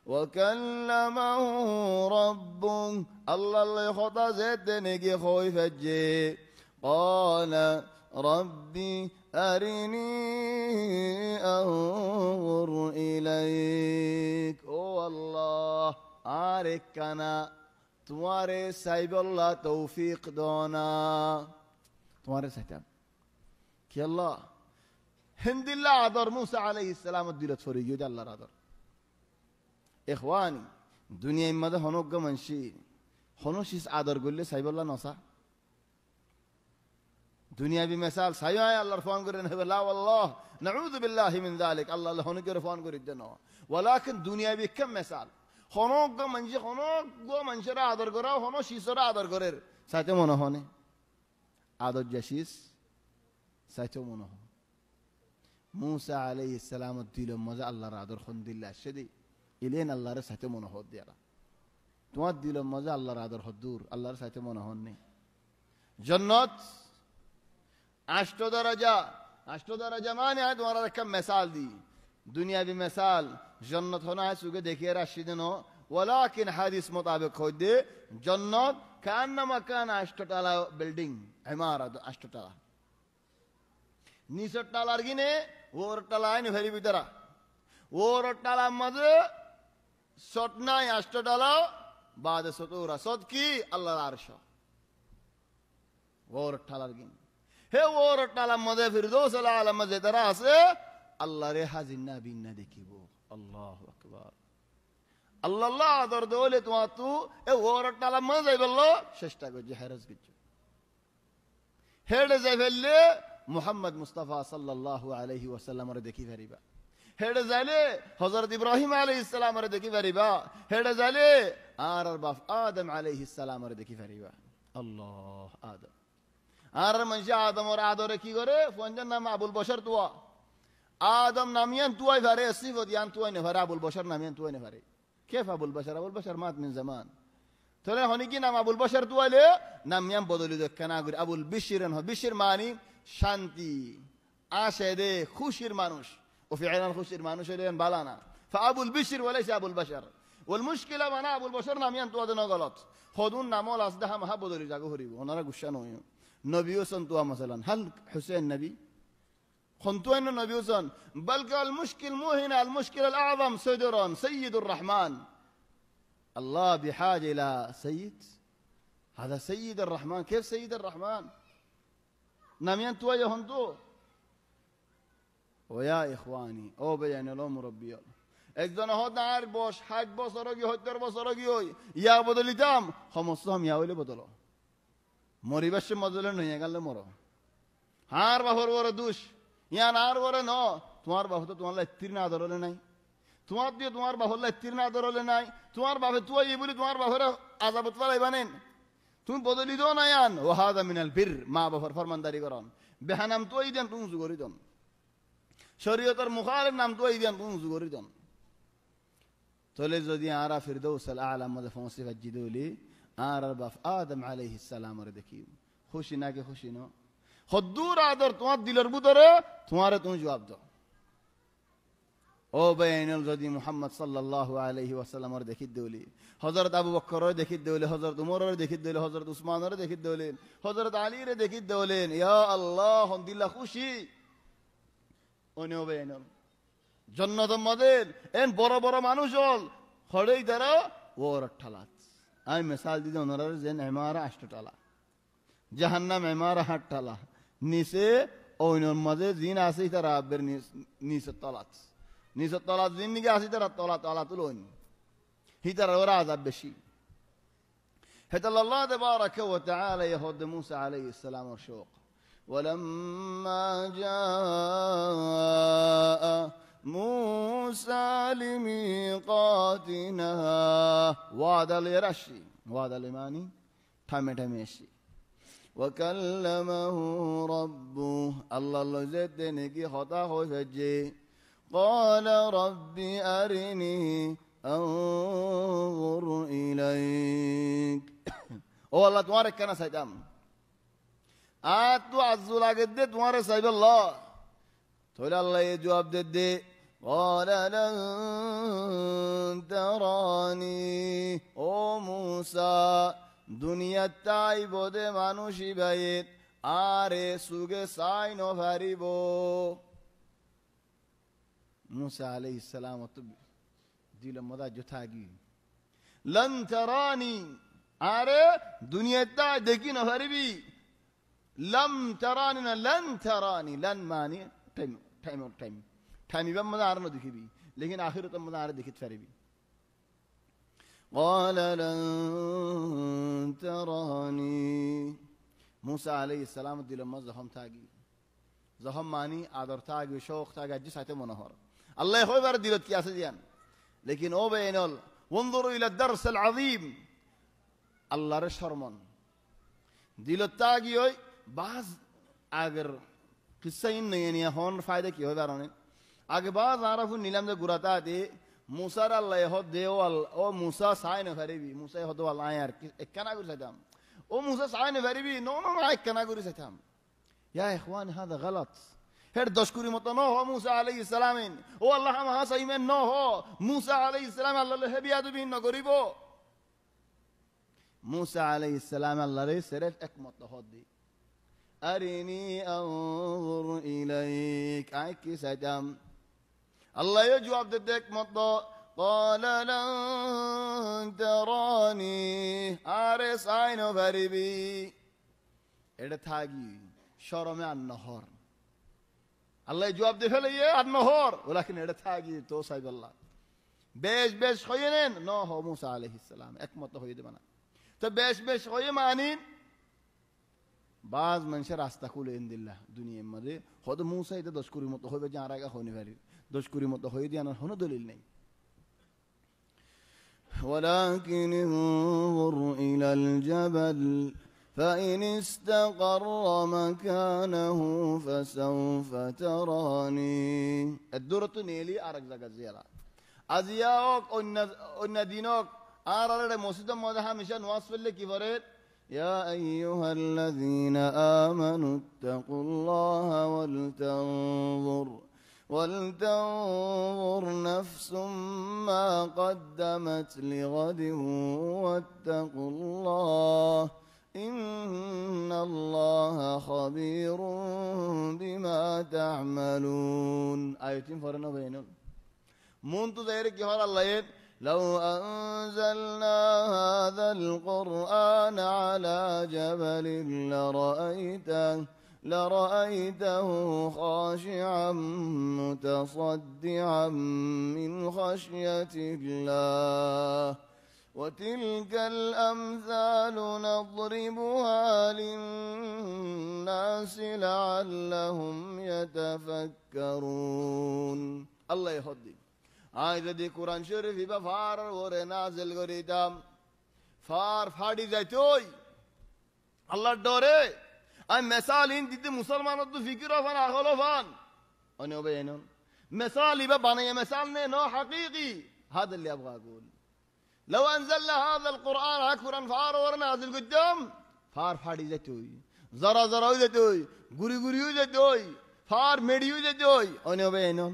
Speaker 1: وكلمه ربه الله خطا زيد نجي خوي فجي قال ربي أرني أنظر إليك الله أنا तुम्हारे साहिब अल्लाह तौफीक दोना तुम्हारे साथ कि अल्लाह हिंदिल्ला आदर मूसा अलैहिस सलाम दिलत फरियो अल्लाह आदर إخواني دنيا ماذا هنوجا منشي هنوشيس عادر قول لي سايب الله نصا دنيا بمثال سايا الله رفان قرن لا والله نعوذ بالله من ذلك الله هنوجا رفان قرن ولكن دنيا بكم مثال هنوجا منشي هنوجا منشي عادر قرا هنوشيس عادر قرر سايته منه هني عادر جشيس سايته منه موسى عليه السلام الدين ماذا الله عادر خند الله الشديد إلين الله رسحته منه هود ديالا تودي لما ذا الله رادر هدور الله رسحته منه هوني جنات عشتو درجة ما نهاية وراء كم مثال دي دنيا بمثال جنات هنا سوق دكير رشيدنه ولكن حديث مطابق خود دي جنات কান্নামা কান 8 টালা বিল্ডিং ইমারত 8 টালা নিচের টালার গিনে ওর টালায় ভেরি ভিতরা ওর টালার মাঝে সট নাই 8 টালা বাদে সতুরা সদ কি আল্লাহর আরশ ওর টালার গিন হে ওর টালার মাঝে ফিরদৌস আল আলা মাঝে তারা আছে আল্লাহরে হাজিনা বিন্না দেখিব আল্লাহু আকবার আল্লাহ আদর দৌলে তোমার তু এ ওর টালার মাঝে যাই বললো চেষ্টা করছে হেরাজ কিছু হেডে যাই ফেললে মুহাম্মদ মুস্তাফা সাল্লাল্লাহু আলাইহি ওয়াসাল্লামরে দেখি পারিবা হেডে যাইলে হযরত ইব্রাহিম আলাইহিস সালামরে দেখি পারিবা হেডে যাইলে আর বাপ আদম আলাইহিস সালামরে দেখি পারিবা আল্লাহ আদম আর মানুষ আদম ওর আদরে কি করে ফোনজার নাম আবুল বশর তুয়া আদম নামিয়ান তুয়াই ভারে সিফত ইয়ান তুয়াই নে ভারে আবুল বশর নামিয়ান তুয়াই নে ভারে কেফ আবুল বশর মাত মিন জামান তোরে হনি কি নাম আবুল বশর তুয়াইলে নামিয়ান বদলি দেখ কেনা করে আবুল বিশিরন বিশির মানি শান্তি আশেদে খুশির মানুষ وفعلا খুশির মানুষ হলেন বালানা فابو البشر وليس ابو البشر والمشكله মানা আবুল বশর নামিয়ান তুয়া দেন গলত খদুন নামল আসদাহা মাহা বদলি জাগো হরিব ওনারা গুসা নয় নবী হোসেন তুয়া مثلا هل حسين نبي خنتوين النبي حسين بل المشكل مو هنا المشكله الاعظم صدرا سيد الرحمن الله بحاجه الى سيد هذا سيد الرحمن كيف سيد الرحمن ناميان توي هندو ويا اخواني او بين لهم ربي একজন হদার বস 60 বছর কি 70 বছর কি হই ইয়া বদলিতাম সমস্তম ইয়া হইলে বদলো মরিবাসে মজলে নইয়া গেলে মরো হার বাহর বড় দুষ ইয়ান আর বড় ন তোমার বাহু তো তোমার লাইতির না ধরলে নাই তোমার দিয়ে তোমার বাহুর লাইতির না ধরলে নাই তোমার বাপে তুই এই বলি তোমার বাহুর আযাবত পালাইবানেন তুমি বদলি দাও না ইয়ান ওয়াহাদা মিনাল বীর মা বাবার ফরমানদারি করন বেহানাম তুই দেন তুমি জুগরি দন শরীয়তের মুখালিফ নাম তুই দেন তুমি জুগরি দন তোলে যদি আরা ফিরদৌস আল আলা মধ্যে পৌঁছে ফাজিদুলি আর বাপ আদম আলাইহিস সালাম রে দেখি খুশি না কে খুশি না খদ্দুর আদর তোমার দিলের ভিতরে তোমারে তুমি জবাব দাও ও বাইনুল যদি মুহাম্মদ সাল্লাল্লাহু আলাইহি ওয়াসাল্লাম রে দেখি দেউলি হযরত আবু বকর রে দেখি দেউলি হযরত উমর রে দেখি দেউলি হযরত উসমান রে দেখি দেউলি হযরত আলী রে দেখি দেউলি ইয়া আল্লাহ দিল্লাহ খুশি ওনে ও বাইনুল জান্নাতের মধ্যে এন বড় বড় মানুষ হল হড়েই তারা ওর ঠালাত আমি মিসাল দিতে ওনারা যে ইমারা 8 টালা জাহান্নাম ইমারা 8 টালা নিচে ওইনর মাঝে জিন আছে তারা আবের নিচে তলাত জিন নিকে আছে তারা তলা তুলন হিতার ওরা আযাব বেশি হেতাল আল্লাহ তাবারাকা ওয়া তাআলা ইয়াহুদ মুসা আলাইহিস সালাম এর শোক ولما جاء موسى لميقاتنا وعد الرشي وعد الماني ঠামেশি وكلمه ربه الله زدني কি হতা হয়েছে قال رب أرني أنظر إليك ও আল্লাহ তোমার কেন চাইতাম আর তো আজুল আগে দে তোমার চাইব আল্লাহ তাহলে আল্লাহ এই জবাব দে قال لن تراني ও মুসা দুনিয়া তাই বদে মানুষই বাইত আরে সুগে সাই ন ভারিব মুসা আলাইহিস সালাম তো দিল মদা জথাগি লন তারানি আরে দুনিয়া তাই দেখি ন ভারিবি লম তারানি না লন তারানি লন মানে টাইম ঠামিবা মদা আর ন দেখিবি লেকিন আখিরাত মদা আর দেখিত পারিবি قال لن تراني موسى عليه السلام দিল মজ জহম থাকি জহম মানি আদর থাকি শৌক থাকি আজ সাথে মনোহর আল্লাহ হইবার দিল কি আছে জান লেকিন ও বেইনল انظروا الى الدرس العظيم আল্লাহর শরমন দিল থাকি ওই বাজ আগর কিসা ইন নিয়া হন ফায়দা কি হবে আরনে আগে বাজ আরাফু নিলাম যে গুরাতা দে মুসার আল্লাহ হদ দেওয়াল ও মুসা সাইন ফারিবি মুসা হদ আল্লাহ আর একনা করে সাইতাম ও মুসা সাইন ফারিবি নো একনা করে সাইতাম ইয়া ইখওয়ান هذا غلط হের দশকুরি মত ন হ মুসা আলাইহিস সালামিন ও আল্লাহ মহা সাইমেন ন হ মুসা আলাইহিস সালাম আল্লাহ হেবিয়াদবি ন করিব موسى عليه السلام الله رسرت أكمت هدي أرني أنظر إليك عكي سدم الله يجواب ضدك مطا قال لن تراني أرس عينه فربي এটা থাকি শরমে আন্নহর আল্লাহ জবাব দিয়ে ফেলে আন্নহর ওলাকিন এটা থাকি তো সাইব আল্লাহ বেশ বেশ হয়ে নেন ন হ মুসা আলাইহিস সালাম একমত হয়ে দেবে না তো বেশ বেশ হয়ে মানিন বাজ মানুষের রাস্তা খুলে দিল্লাহ দুনিয়ার মধ্যে হয়তো মুসা এটা দশকুরির মতো হইবে যে আর আগে হইনি পারি দশকুরির মতো হয়ে দিয়ে আনার কোনো দলিল নেই ولكن انظر إلى الجبل فإن استقر مكانه فسوف تراني الدورة نيلي أرق زكاة زيارة أزياءك أن دينك أرى مسجد مدها مشان واصف لك فريد يا أيها الذين آمنوا اتقوا الله ولتنظر نفس ما قدمت لغد واتقوا الله إن الله خبير بما تعملون آياتين فرنا بينهم منذ ذلك يقول الله لو أنزلنا هذا القرآن على جبل لرأيته خاشعا متصدعا من خشية الله وتلك الأمثال نضربها للناس لعلهم يتفكرون الله يهدي যদি কোরআন শরীফ ইবা ফার ওরে নাজিল করিতাম ফার ফাড়ি যাইতই আল্লাহর ডরে আমি মিসাল ইন দিতে মুসলমানদের তো ফিকির হফান আগল হফান অনে হবে এনন মিসাল ইবা বানায় মিসাল নে নো হাকিকি هذا اللي ابغى اقول لو انزلنا هذا القران اكبر فار ور نازل قدام فار فاڑی যাইতই জরা জরা হই যাইতই গুরি গুরি হই যাইতই ফার মেডি হই যাইতই অনে হবে এনন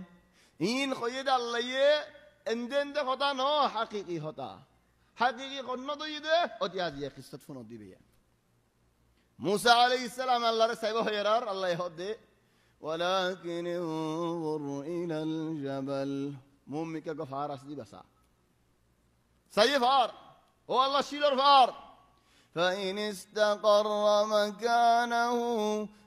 Speaker 1: إن خيد الله إندن ده خدا نو حقيقي خدا حقيقي قلنا ده يده أتيازيه قصة فنو دي بيا موسى عليه السلام الله رساله هيرار الله يهدي ولكن انظر إلى الجبل مومك كفار أسدي بسا سيفار هو الله شيلر فار فإن استقر مكانه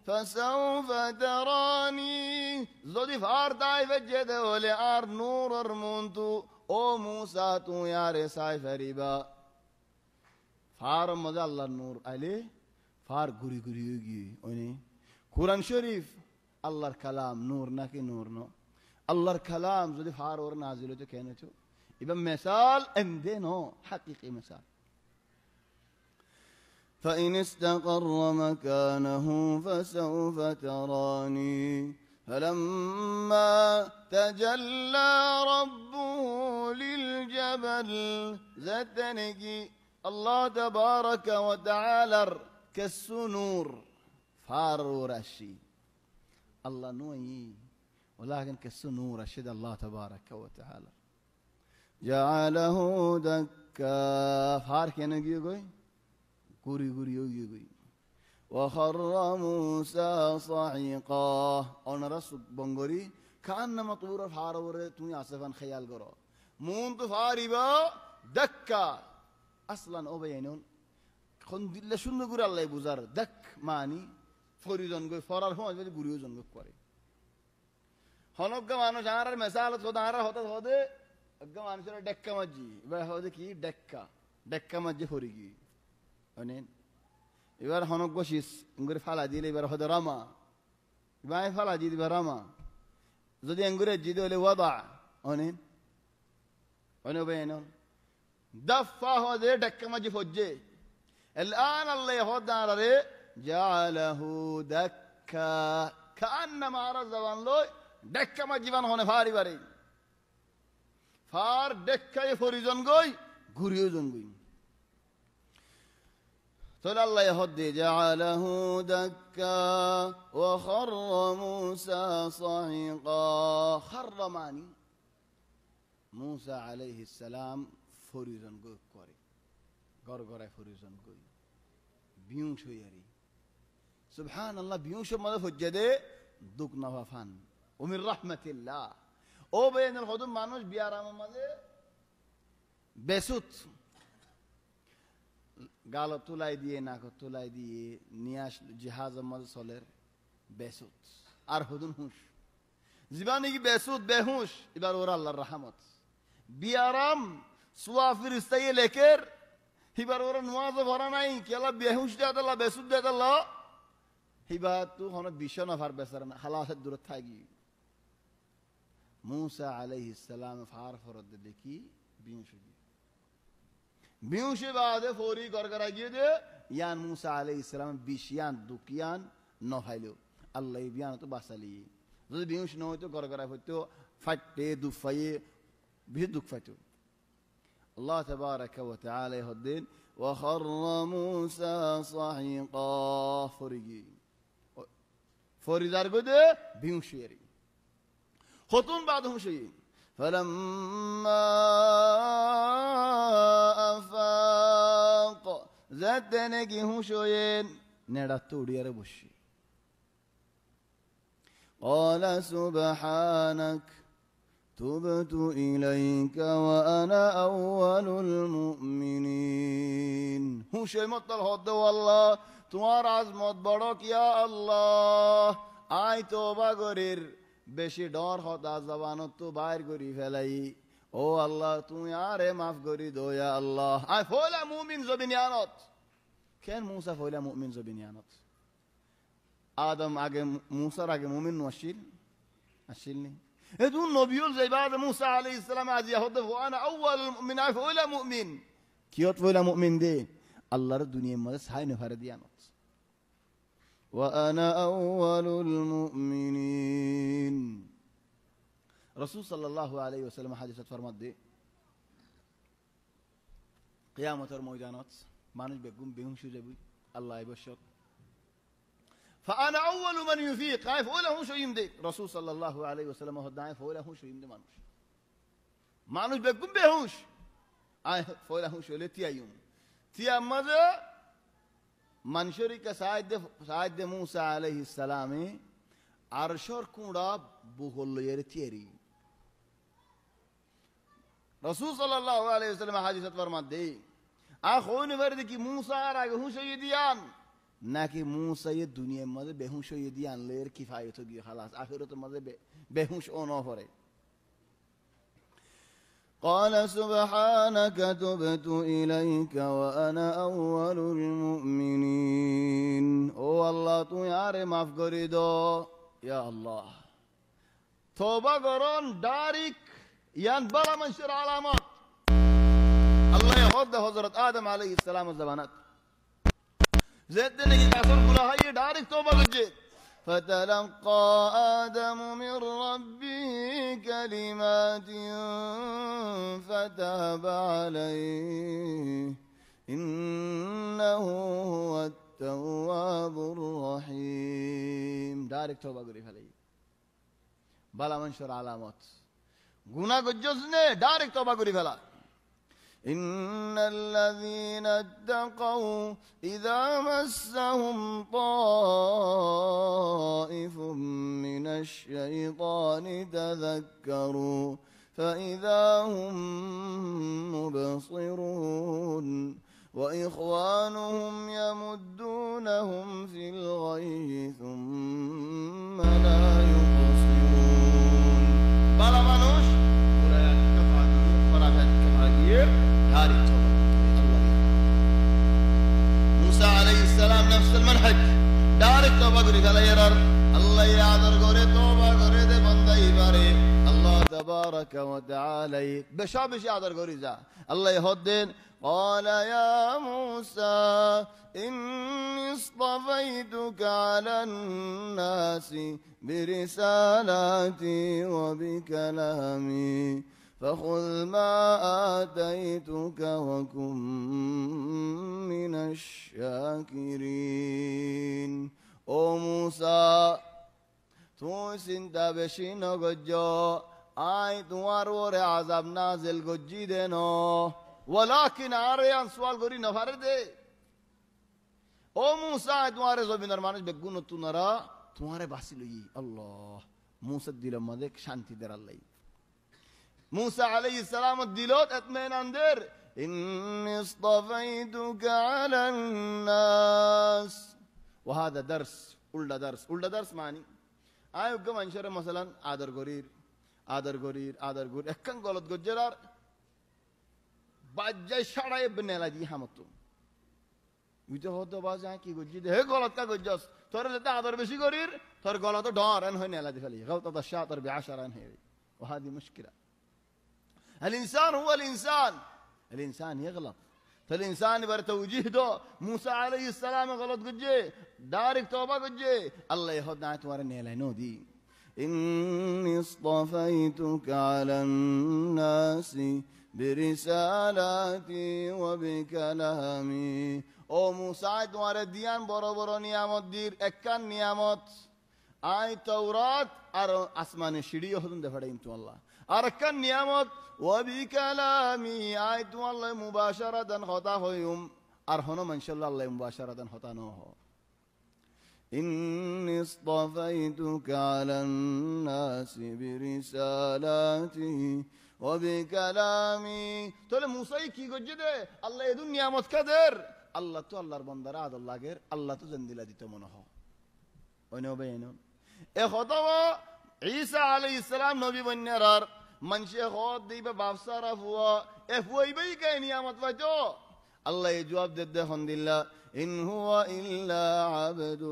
Speaker 1: فسوف تراني زودي فار داي فجده ولي ار نور ارمونتو او موسى تو يا رساي فريبا فار مزا الله نور عليه فار غري غري يجي اوني قران شريف الله الكلام نور ناكي نور نو الله الكلام زودي فار اور نازلته كينتو يبقى مثال اندينو حقيقي مثال فإن استقر مكانه فسوف تراني فلما تجلى ربه للجبل زتنجي الله تبارك وتعالى كالسنور فارور الشي الله نوي ولكن كالسنور الشد الله تبارك وتعالى جعله دكا فار كينجي يقول غوري غوري يوغي وخر موسى صعيقا اون رسول بنغوري كان مطور فارور توي اسفن خيال غرو مون تو فاريبا دكا اصلا اوبينون خون دل شنو غور الله بوزار دك ماني فريدون غو فرار هو যদি গুরিও জন্ম করে হনগ্গা মানুষ আর মেসাল খোদারা হতে হতে অগ্গা মানুষের ডেক্কা মাজি বা হতে কি ডেক্কা মাজি ফরিগি অনেন এবার হনক বসিস এঙ্গুরে ফালা দিলে এবার হতে রামা এবার ফালা দিবে রামা যদি এঙ্গুরে জিদে হলে ওয়াদা অনেন অনে বেন দফা হতে ডেক্কা মাজি ফজ্জে الان الله يهود على جعله دكا كانما رزوان لو دكا ما جيبان هونه فاري باري فار دكا يفوريزون گوي غوريوزون گوي صلى الله يهود جعله دكا وخر موسى صعقا خر ماني موسى عليه السلام فوريزون گوي كوري গড়গড়ায় ফরিজন কই বিউশ হইয়ারি সুবহানাল্লাহ বিউশের মধ্যে ফজ্জাদে দুঃখ নওয়াফান উমির রাহমাতিল্লাহ ও বেনল হদম মানুষ বিয়ারামের মাঝে বেসুত গাল তুলাই দিয়ে নাক তুলাই দিয়ে নিয়ে আসলো জিহাজের মাঝে চলের বেসুত আর হদুন হুঁশ জীবানি কি বেসুত বেহুশ এবার ওর আল্লাহর রহমত বিয়ারাম সুয়া ফিরিস্তাই লেখের এবার ওর নওয়াজ ভরা নাই কেলা বেহুশ দেয় আল্লাহ বেসুত দেয় আল্লাহ এবার তু হন বিশন ফার বেসার না হালাসের দূরে থাকি মুসা আলাইহিস সালাম ফার ফরদ দেখি বিউশে বাদে ফৌরি গরগরা গিয়ে দে ইয়ান মুসা আলাইহিস সালাম বিশিয়ান দুকিয়ান নহাইলো আল্লাহ বিয়ান তো বাসালি যদি বিউশ ন হইতো গরগরা হইতো ফাটে দুফায়ে বিশ দুঃখ ফাইতো আল্লাহ তাবারাকা ওয়া তাআলা হদ্দিন ওয়া খাররা মুসা সাহিকা ফরিগি ফরিদার গদে বিউশেরি হতুন বাদ হুশি فلما أفاق ذات نجي هوشين نرتو ديار بوشي قال سبحانك تبت إليك وأنا أول المؤمنين هوشي مطل هد والله تمار عظمت بڑک يا الله آي توبة غرير বেশি ডর হতা জবানত তো বাইর করি ফেলাই ও আল্লাহ তুমি আরে মাফ করি দো ইয়া আল্লাহ আই ফয়লা মুমিন জবিনিয়ানত কেন মুসা ফয়লা মুমিন জবিনিয়ানত আদম আগে মুসার আগে মুমিন আসিলনি এদুন নবিউল যাইবাদ মুসা আলাইহিস সালাম আজ ইয়াহুদ ওয়ানা আউয়াল মুমিন আই ফয়লা মুমিন কিয়ত ফয়লা মুমিন দে আল্লাহর দুনিয়ার মধ্যে সাই নফারে দিয়ানত وأنا أول المؤمنين رسول صلى الله عليه وسلم حديثة فرمت دي قيامة الموجانات مانش بيقوم بهم شو جابي الله يبشر فأنا أول من يفيق عارف ولا هو شو يمدي رسول صلى الله عليه وسلم هو داعي فولا هو شو يمدي مانش بيقوم بهوش عارف فولا هو شو لتيا يوم تيا ماذا منشوری کا ساید موسیٰ علیہ السلام عرشور کونڈا بخول یرتیری رسول صلی اللہ علیہ وسلم حدیثت فرمات دے آخوین ورد کی موسیٰ آگے ہوں شہیدیان نا کہ موسیٰ یہ دنیا مدد بے ہوں شہیدیان لیر کفایت ہوگی خلاص آخرت مدد بے ہوں شہونو فرے قال سبحانك تبت إليك وأنا أول المؤمنين او الله تو یارے معاف کری دو یا اللہ توبہ کرون دارک یان بڑا منشر علامات اللہ یخد حضرت آدم علیہ السلام الزبانات زید دنے کی کاسر کلا ہے یہ دارک توبہ کرجے فتلقى آدم من ربه كلمات فتاب عليه إنه هو التواب الرحيم دارك توبة قريب عليه بلا منشر علامات گناہ کو جزنے دارك توبة قريب عليه إن الذين اتقوا إذا مسهم طائف من الشيطان تذكروا فإذا هم مبصرون وإخوانهم يمدونهم في الغي ثم لا يقصرون بلا منوش هاري توبة الله موسى عليه السلام نفس المنهج دارك توبة قري فلا يرر الله يعذر قري توبة قري دي بندي باري الله تبارك وتعالى بشابش يعذر قري ذا الله يهدين قال يا موسى إني اصطفيتك على الناس برسالاتي وبكلامي فخذ ما آتيتك وكن من الشاكرين او موسى تو سنتا بشينو گجو آئی توار ور عذاب نازل گجی دینو ওয়ালাকিন আরিয়ান সওয়াল করি নফারে দে ও মুসা তোমারে জমিনের মানুষ বেগুন তুনারা তোমারে বাসি লই আল্লাহ মুসা দিল মধ্যে শান্তি দের আল্লাহ মুসা আলাইহিস সালাম দিলত ইতমিনান দের ইন্নী ইসতাফাইতুকা আলান নাস وهذا درس উল্টা দর্শ মানি আয়োগ্য মানুষের মশালান আদর গরির একখান গলত গজ্জার বাজ্যায় সাড়াই নেলা দিয়ে হামতো বুঝতে হতো বাজ কি গজ্জি দে হে গলত কা গজ্জস তোর যেতে আদর বেশি করির তোর গলত ডর এন হয় নেলা দিয়ে ফেলি গলত الشاطر ب10 ان هي وهذه مشكله الانسان هو الانسان يغلط فالإنسان بر توجيه دو موسى عليه السلام غلط قجي دارك توبة قجي الله يهدنا اتوارن يلا نودي إني اصطفيتك على الناس برسالاتي وبكلامي او موسى اتوار ديان برو برو نيامت دير اكان نيامت آي تورات ار اسمان شيري يهدن دفعين تو الله اركان نيامت وبكلامي آيت والله مباشرة خطا هيوم أرهنا من شاء الله مباشرة خطا نوه إني اصطفيتك على الناس برسالاتي وبكلامي تقول موسى كي قجده الله يدون نعمت كدر الله تو الله بندر عاد الله غير الله تو زندل دي تمنه ونو بينون خطا عيسى عليه السلام نبي بنيرار منشي خود دي بابسار افوا يبي كاي نعمت وجو الله يجواب ضد حمد الله ان هو الا عبد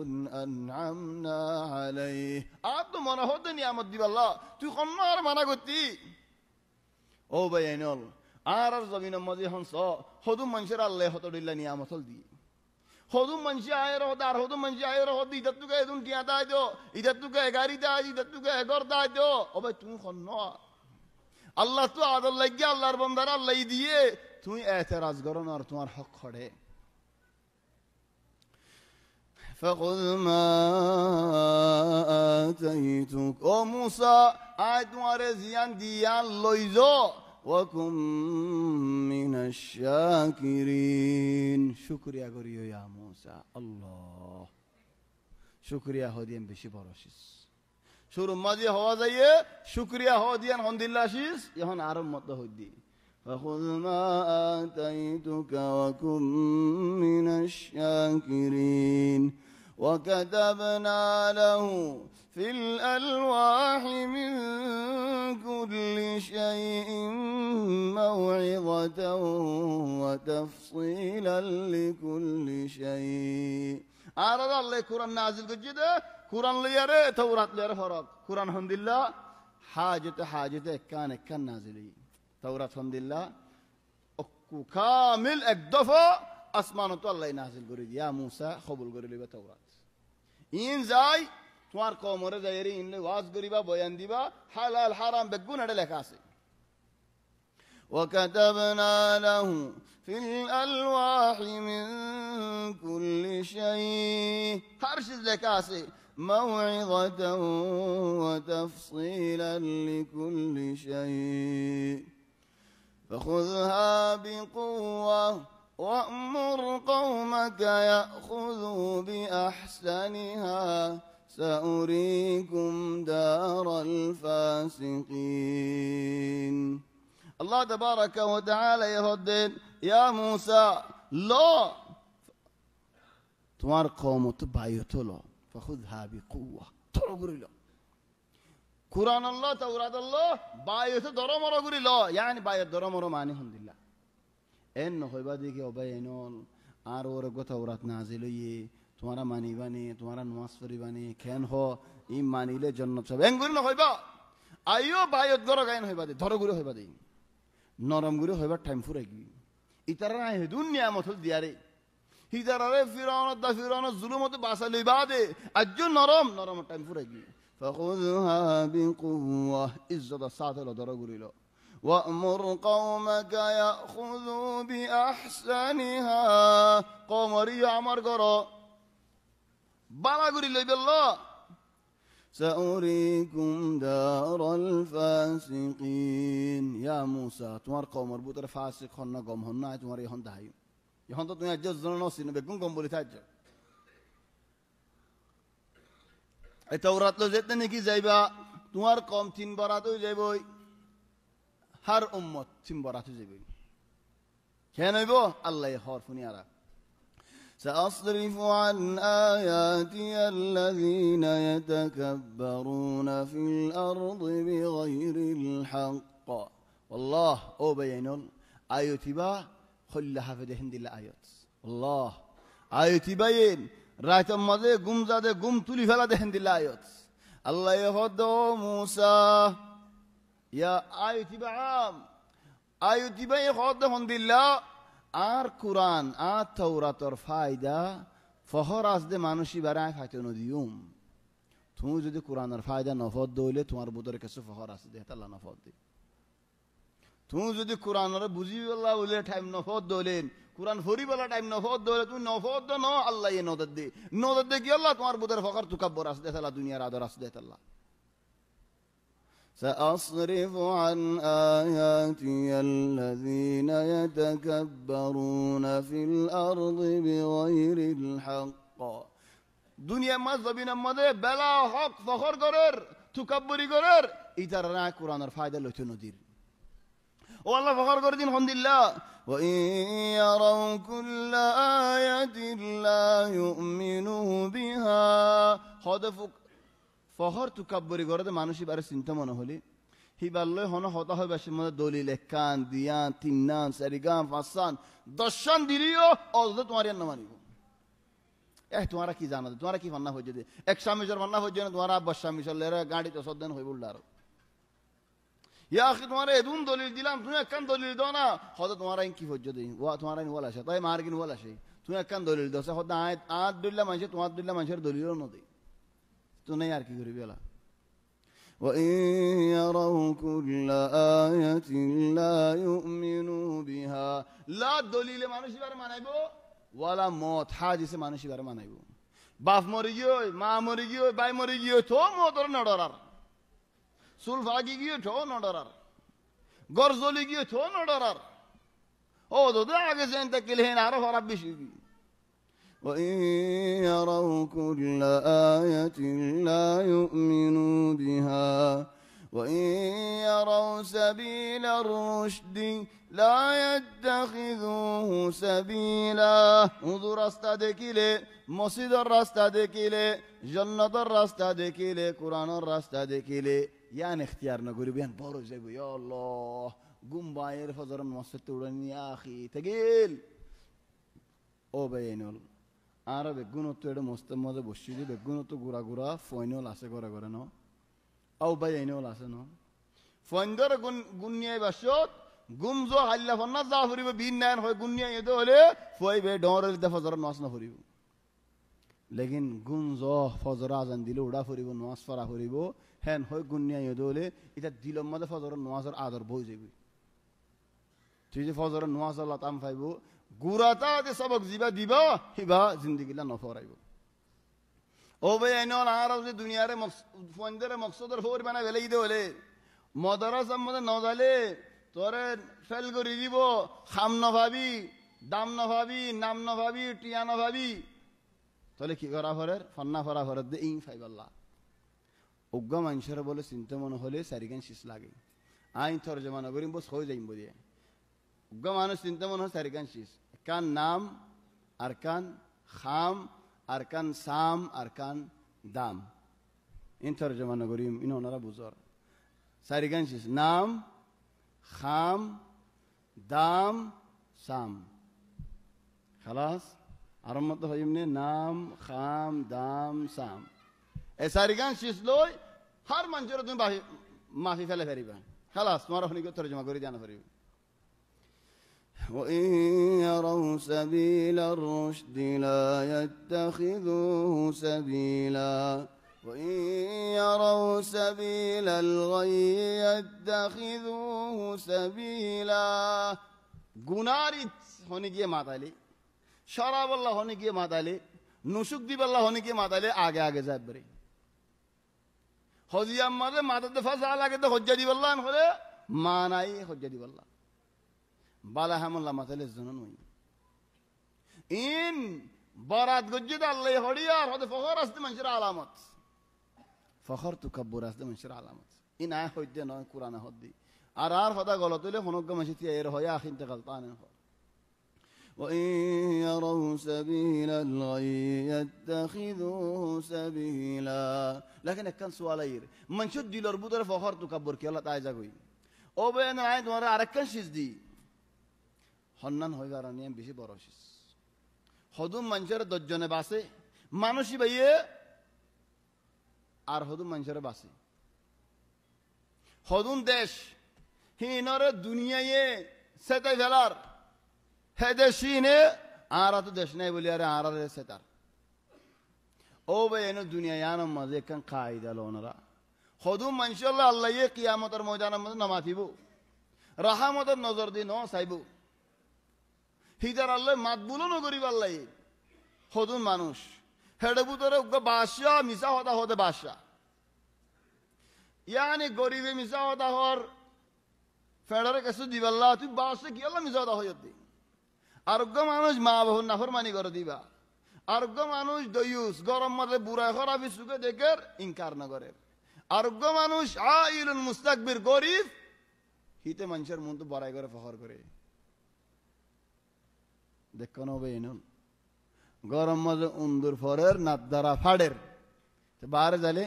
Speaker 1: انعمنا عليه عبد من هو نعمت دي والله تو خمار منا قلتي او بينول আর জমিন মধ্যে হংস হদুম মানুষের আল্লাহ হতদিল্লা নিয়ামত দি হদুম মানুষ আয়ের হদ আর হদুম মানুষ আয়ের হদ ইদাতুকে এদুন টিয়া দাই দিও ইদাতুকে গাড়ি দাই ইদাতুকে ঘর দাই দিও ও ভাই তুমি খন্ন আল্লাহ তো আদর লাগিয়ে আল্লাহর বন্দার আল্লাহ দিয়ে তুমি এতেরাজ করো না আর তোমার হক খড়ে فخذ ما آتيتك ও মুসা আয় তোমার জিয়ান দিয়ান লইজো وكن من الشاكرين শুকরিয়া করিও ইয়া মুসা আল্লাহ শুকরিয়া হদিয়েন বেশি বড়শিস শুরু মাঝে হওয়া যায় শুকরিয়া হদিয়ান হন্দিল্লাশিস এখন আরব মত হইদি فخذ ما آتيتك وكن من الشاكرين وكتبنا له في الألواح من كل شيء موعظة وتفصيلا لكل شيء عرض الله قرآن نازل كجده قرآن ليره توراة ليره فرق قرآن الحمد لله حاجة كان نازلي توراة الحمد لله كامل اكدفا اسمان تو الله نازل قريد يا موسى قبول قريد بتوراة این زای توار قومره زایری این واز قریبا بیان دیبا حلال حرام بگون اڑ لکاسه وكتبنا له في الألواح من كل شيء هر شيء لكاسه موعظة وتفصيلا لكل شيء فخذها بقوة وأمر قومك يأخذوا بأحسنها سأريكم دار الفاسقين الله تبارك وتعالى يهدد يا موسى لا تمار قوم تبعيتو له فخذها بقوة ترغري له قرآن الله توراة الله بايته درمر غري له يعني بايت درمر معنی الحمد لله ان হইবা দিকে অবায়নল আর ওর গতওরাত নাজিল হইয়ে তোমারা মানিবানি তোমারা নামাজ পড়িবানি কেন হ ই মানিলে জান্নাত হবে এঙ্গুরি না হইবা আইও বায়ত গর গায়ন হইবা দে ধরগুরি হইবা দে নরম গুরি হইবা টাইম ফুরাইগি ইতারা নাই দুনিয়া মতল দিয়ারে হিদারে ফিরাউন জুলুমত বাসা লইবা দে আজ্জু নরম টাইম ফুরাইগি فخذها بقوة ইজ্জত সাথে ধরগুরি লো وأمر قومك يأخذوا بأحسنها قومري عمر قرأ بالا قري لي بالله سأريكم دار الفاسقين يا موسى তোমার কওমের ভিতরে ফাসিক হন না গম হন না তোমার এখন দাই এখন তো তুমি আজ জন নসিন বেগুন গম বলি থাজ এই তাওরাত লো যেতে নাকি যাইবা তোমার কম তিন বরাতই যাইবই হর উম্মত তিন বরাতই যাইবই কেন হইব আল্লাহ হর ফুনিয়ারা سأصرف عن آياتي الذين يتكبرون في الأرض بغير الحق والله أو بينول آياتي با خلها في دهن دل آيات الله آياتي بين رأيت ماذا قم زاده قم تولي فلا دهن دل آيات الله يهدو موسى يا آياتي بعام آياتي با يهدو هن دل আর কুরআন আর তাওরাতর ফায়দা ফহর আসদে মানুষই বারায় ফাইতে নদিউম তুমি যদি কুরআনের ফায়দা নফদ দইলে তোমার ভিতরে কিছু ফহর আছে দেহ আল্লাহ নফদ দে তুমি যদি কুরআনের বুঝিবেলা বলে টাইম নফদ দইলেন কুরআন ফরিবেলা টাইম নফদ দইলে তুমি নফদ দ ন আল্লাহ এ নদদ দে কি আল্লাহ তোমার ভিতরে ফখর তুকাব্বর আছে দেহ আল্লাহ দুনিয়ার আদর আছে দেহ আল্লাহ سأصرف عن آياتي الذين يتكبرون في الأرض بغير الحق دنيا ما زبين ماذا بلا حق فخر قرر تكبري قرر إترنا قرآن الفائدة لتو ندير والله فخر قردين الحمد لله وإن يروا كل آية لا يؤمنوا بها خدفك ফহর তুকাব্বরি গরদে মানুষই বারে চিন্তা মনে হলি হিবাল্লয় হন হতা হয় বাসের মধ্যে দলিল একান দিয়ান তিন্নান চারিগান পাঁচান দশান দিলিও অযথা তোমার ইয়ার নামানিব তোমারা কি জানো তোমারা কি ফান্না হয়ে যেতে এক স্বামীজর ফান্না হয়ে যায় তোমার আব্বার স্বামী চললে গাড়ি তো সদ্দান হয়ে বলল আরো ইয়া আখি তোমার এদুন দলিল দিলাম তুমি একখান দলিল দাও না হয়তো তোমার কি হয়ে যেতে তোমার ওয়াল আসে তাই মার কিন ওয়াল আসে তুমি একখান দলিল দাও হয়তো আট দলিলা মানুষ তোমার দলিলা মানুষের দলিলও নদী তো নেই আর কি করবি এলা وإن يروا كل آية لا يؤمنوا بها لا دليل মানুষ বারে মানাইবো ওয়ালা মত হাদিসে মানুষ বারে মানাইবো বাপ মরি গিয়ে মা মরি গিয়ে ভাই মরি গিয়ে তো মতর নডরার সুল ভাগি গিয়ে তো নডরার গরজলি গিয়ে তো নডরার ও তো আগে যেন তাকিলে আরো খারাপ বেশি وإن يروا كل آية لا يؤمنوا بها وإن يروا سبيل الرشد لا يتخذوه سبيلا انظر রাস্তা দেখিলে মসজিদের রাস্তা দেখিলে জান্নাতের রাস্তা দেখিলে কোরআনের রাস্তা দেখিলে ইয়ান ইখতিয়ার না করিবে ইয়ান বড় যাইব ইয়া আল্লাহ গুমবায়ের ফজর মসজিদ উড়ানি আখি তেগিল ও বেইনুল আর বেগুনত এটা মস্ত মজা বসছি যে বেগুনত গুড়া গুড়া ফইনল আছে ঘরে ঘরে ন আও বাই আইনল আছে ন ফইন্দর গুনিয়াই বাসত গুমজ হাল্লা ফন্না যা ফুরিব বিন নান হয় গুনিয়াই এতে হলে ফইবে ডরের দে ফজর নামাজ না ফুরিব লেকিন গুমজ ফজর আজান দিলে উড়া ফুরিব নামাজ পড়া ফুরিব হেন হয় গুনিয়াই এতে হলে এটা দিলম মধ্যে ফজর নামাজের আদর বই যাইব তুই যে ফজর নামাজ আল্লাহ তাম পাইব গুরাতা যে সবক জিবা দিবা হিবা জিন্দিগিলা নফরাইব ও ভাই আইনল আর যে দুনিয়ারে ফন্দের মকসদের ফোর বানা বেলাই দে হলে মদরাসার মধ্যে নজালে তোরে ফেল করে দিব খাম ন ভাবি দাম ন ভাবি নাম ন ভাবি টিয়া ন ভাবি তাহলে কি করা ফরের ফন্না ফরা ফরের দে ইং ফাইবাল্লাহ অজ্ঞ মানুষের বলে চিন্তা মনে হলে সারিগান শীষ লাগে আইন তর্জমা নগরিম বস হয়ে যাইম বলিয়ে অজ্ঞ মানুষ চিন্তা মনে হয় সারিগান শীষ কান নাম আরকান খাম আরকান সাম আরকান দাম ইন তর্জমা নগরিম ইন ওনারা বুঝর সারিগান শীষ নাম খাম দাম সাম খালাস আরম্ভ হইমনে নাম খাম দাম সাম এই সারিগান শীষ লই হর মানুষের তুমি মাফি ফেলে ফেরিবা খালাস তোমার হনি তর্জমা করে জানা ফেরিবা وإن يروا سبيل الرشد لا يتخذوه سبيلا وإن يروا سبيل الغي يتخذوه سبيلا গুনারিত হনে গিয়ে মাতালে শরাব আল্লাহ হনে গিয়ে মাতালে নুসুক দিব আল্লাহ হনে গিয়ে মাতালে আগে আগে যাবে হজিয়াম মাঝে মাথাতে ফাঁসা লাগে তো হজ্জা দিবাল্লাহ হলে মা নাই হজ্জা দিবাল্লাহ বালা হামল্লা মাথালে জন নই ইন বরাত গজ্জিদ আল্লাহ হড়িয়ার হতে ফখর আসতে মানুষের আলামত ফখর তুকাব্বুর আসতে মানুষের আলামত ইন আয় হইতে নয় কোরআন হদ্দি আর হদা গলত হইলে হনজ্ঞ মাসি এর হয় আখিনতে গালতানের হয় وإن يروا سبيل الغي يتخذوه سبيلا لكن كان سؤالير من شد ديلر بودر فخر تكبر كي الله تعالى جاي او بين عيد ورا আরেকখান শিস দি হন্নান হই গারানি এম বেশি বড় শিস হদুম মানুষের দজ্জনে বাসে মানুষই ভাইয়ে আর হদুম মানুষের বাসে হদুম দেশ হিনরে দুনিয়ায়ে সেটাই ফেলার হেদেশিনে আর তো দেশ নাই বলি আরে আর সেতার ও ভাই এনো দুনিয়া ইয়ানম মাঝে কান কায়দা লোনরা হদুম মানশাল্লাহ আল্লাহ ইয়ে কিয়ামতের ময়দানের মধ্যে নামাতিব রাহমতের নজর দি ন চাইব হিদার আল্লাহ মাতবুলো নগরিব আল্লাহ হদুম মানুষ হেডে বুতরে বাদশা মিশা হতা হতে বাদশা ইয়ানি গরিবে মিশা হতা হর ফেডারে কাছে দিবাল্লাহ তুই বাদশা কি আল্লাহ মিশা হতা হইতে আরোগ্য মানুষ মা বাহুর নাফরমানি করে দিবা আরোগ্য মানুষ দয়ুস গরম মাঝে বুড়া খরাবি সুখে দেখে ইনকার না করে আরোগ্য মানুষ আইলুল মুস্তাকবির গরিব হিতে মানুষের মন তো বড়াই করে ফখর করে দেখো না হবে এনুন গরম মাঝে উন্দুর ফরের নাদ্দারা ফাড়ের বারে জালে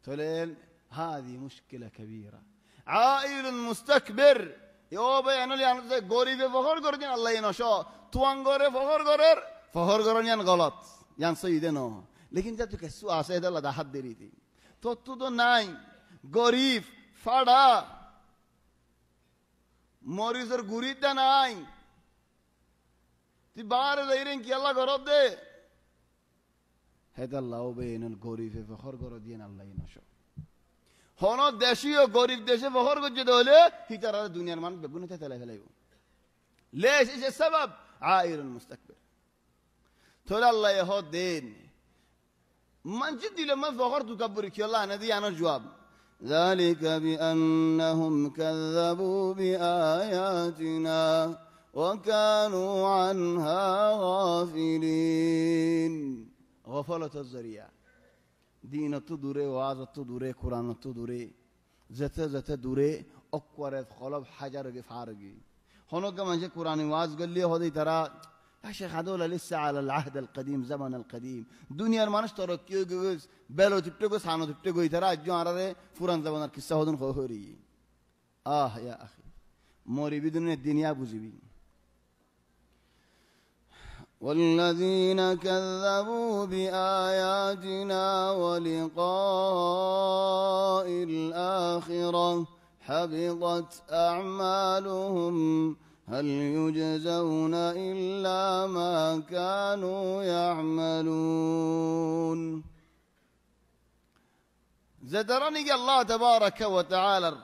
Speaker 1: তোলেন হাদি মুশকিলা কবিরা আইলুল মুস্তাকবির গরিবে ফখর করে দিন আল্লাহ নশো তুয়াঙ্গরে ফখর করেন ইয়ান গলত ইয়ান সইদে ন লেকিন যা তুই কেসু আছে আল্লাহ হাত দেরি দি তোর তো নাই গরিব ফাড়া মরিচের গুড়িটা নাই তুই বারে যাইরেন কি আল্লাহ গরব দে হেদ আল্লাহ বে গরিবে ফখর করে দিন আল্লাহ নশো হন দেশীয় গরিব দেশে বহর করছে হলে হিতার দুনিয়ার মানুষ বেগুনিতে তেলে ফেলাইব লেশ এসে সবাব আইরুল মুস্তাকবির তোলে আল্লাহ হ দেন মানছি দিলে মা বহর তুকাব্বুরি কি আল্লাহ আনে দিয়ে আনার জবাব ذلك بأنهم كذبوا بآياتنا وكانوا عنها غافلين غفلة الذريعة দিন অত দূরে ওয়াজ অত দূরে কোরআন অত দূরে যেতে যেতে দূরে অক্করে খলব হাজার গে ফার গে হনক মানুষে কোরআন ওয়াজ গল্লি হদি তারা শেখ হাদুল আলী সাল আল আহদ আল কদিম জামান আল কদিম দুনিয়ার মানুষ তর কেউ বেলো চুট্টে গো সানো চুট্টে গই তারা আজ আরারে পুরান জামানার কিসসা হদন হরি আহ ইয়া আখি মরি বিদুনের দুনিয়া বুঝিবি والذين كذبوا بآياتنا ولقاء الآخرة حبطت أعمالهم هل يجزون إلا ما كانوا يعملون زدرني الله تبارك وتعالى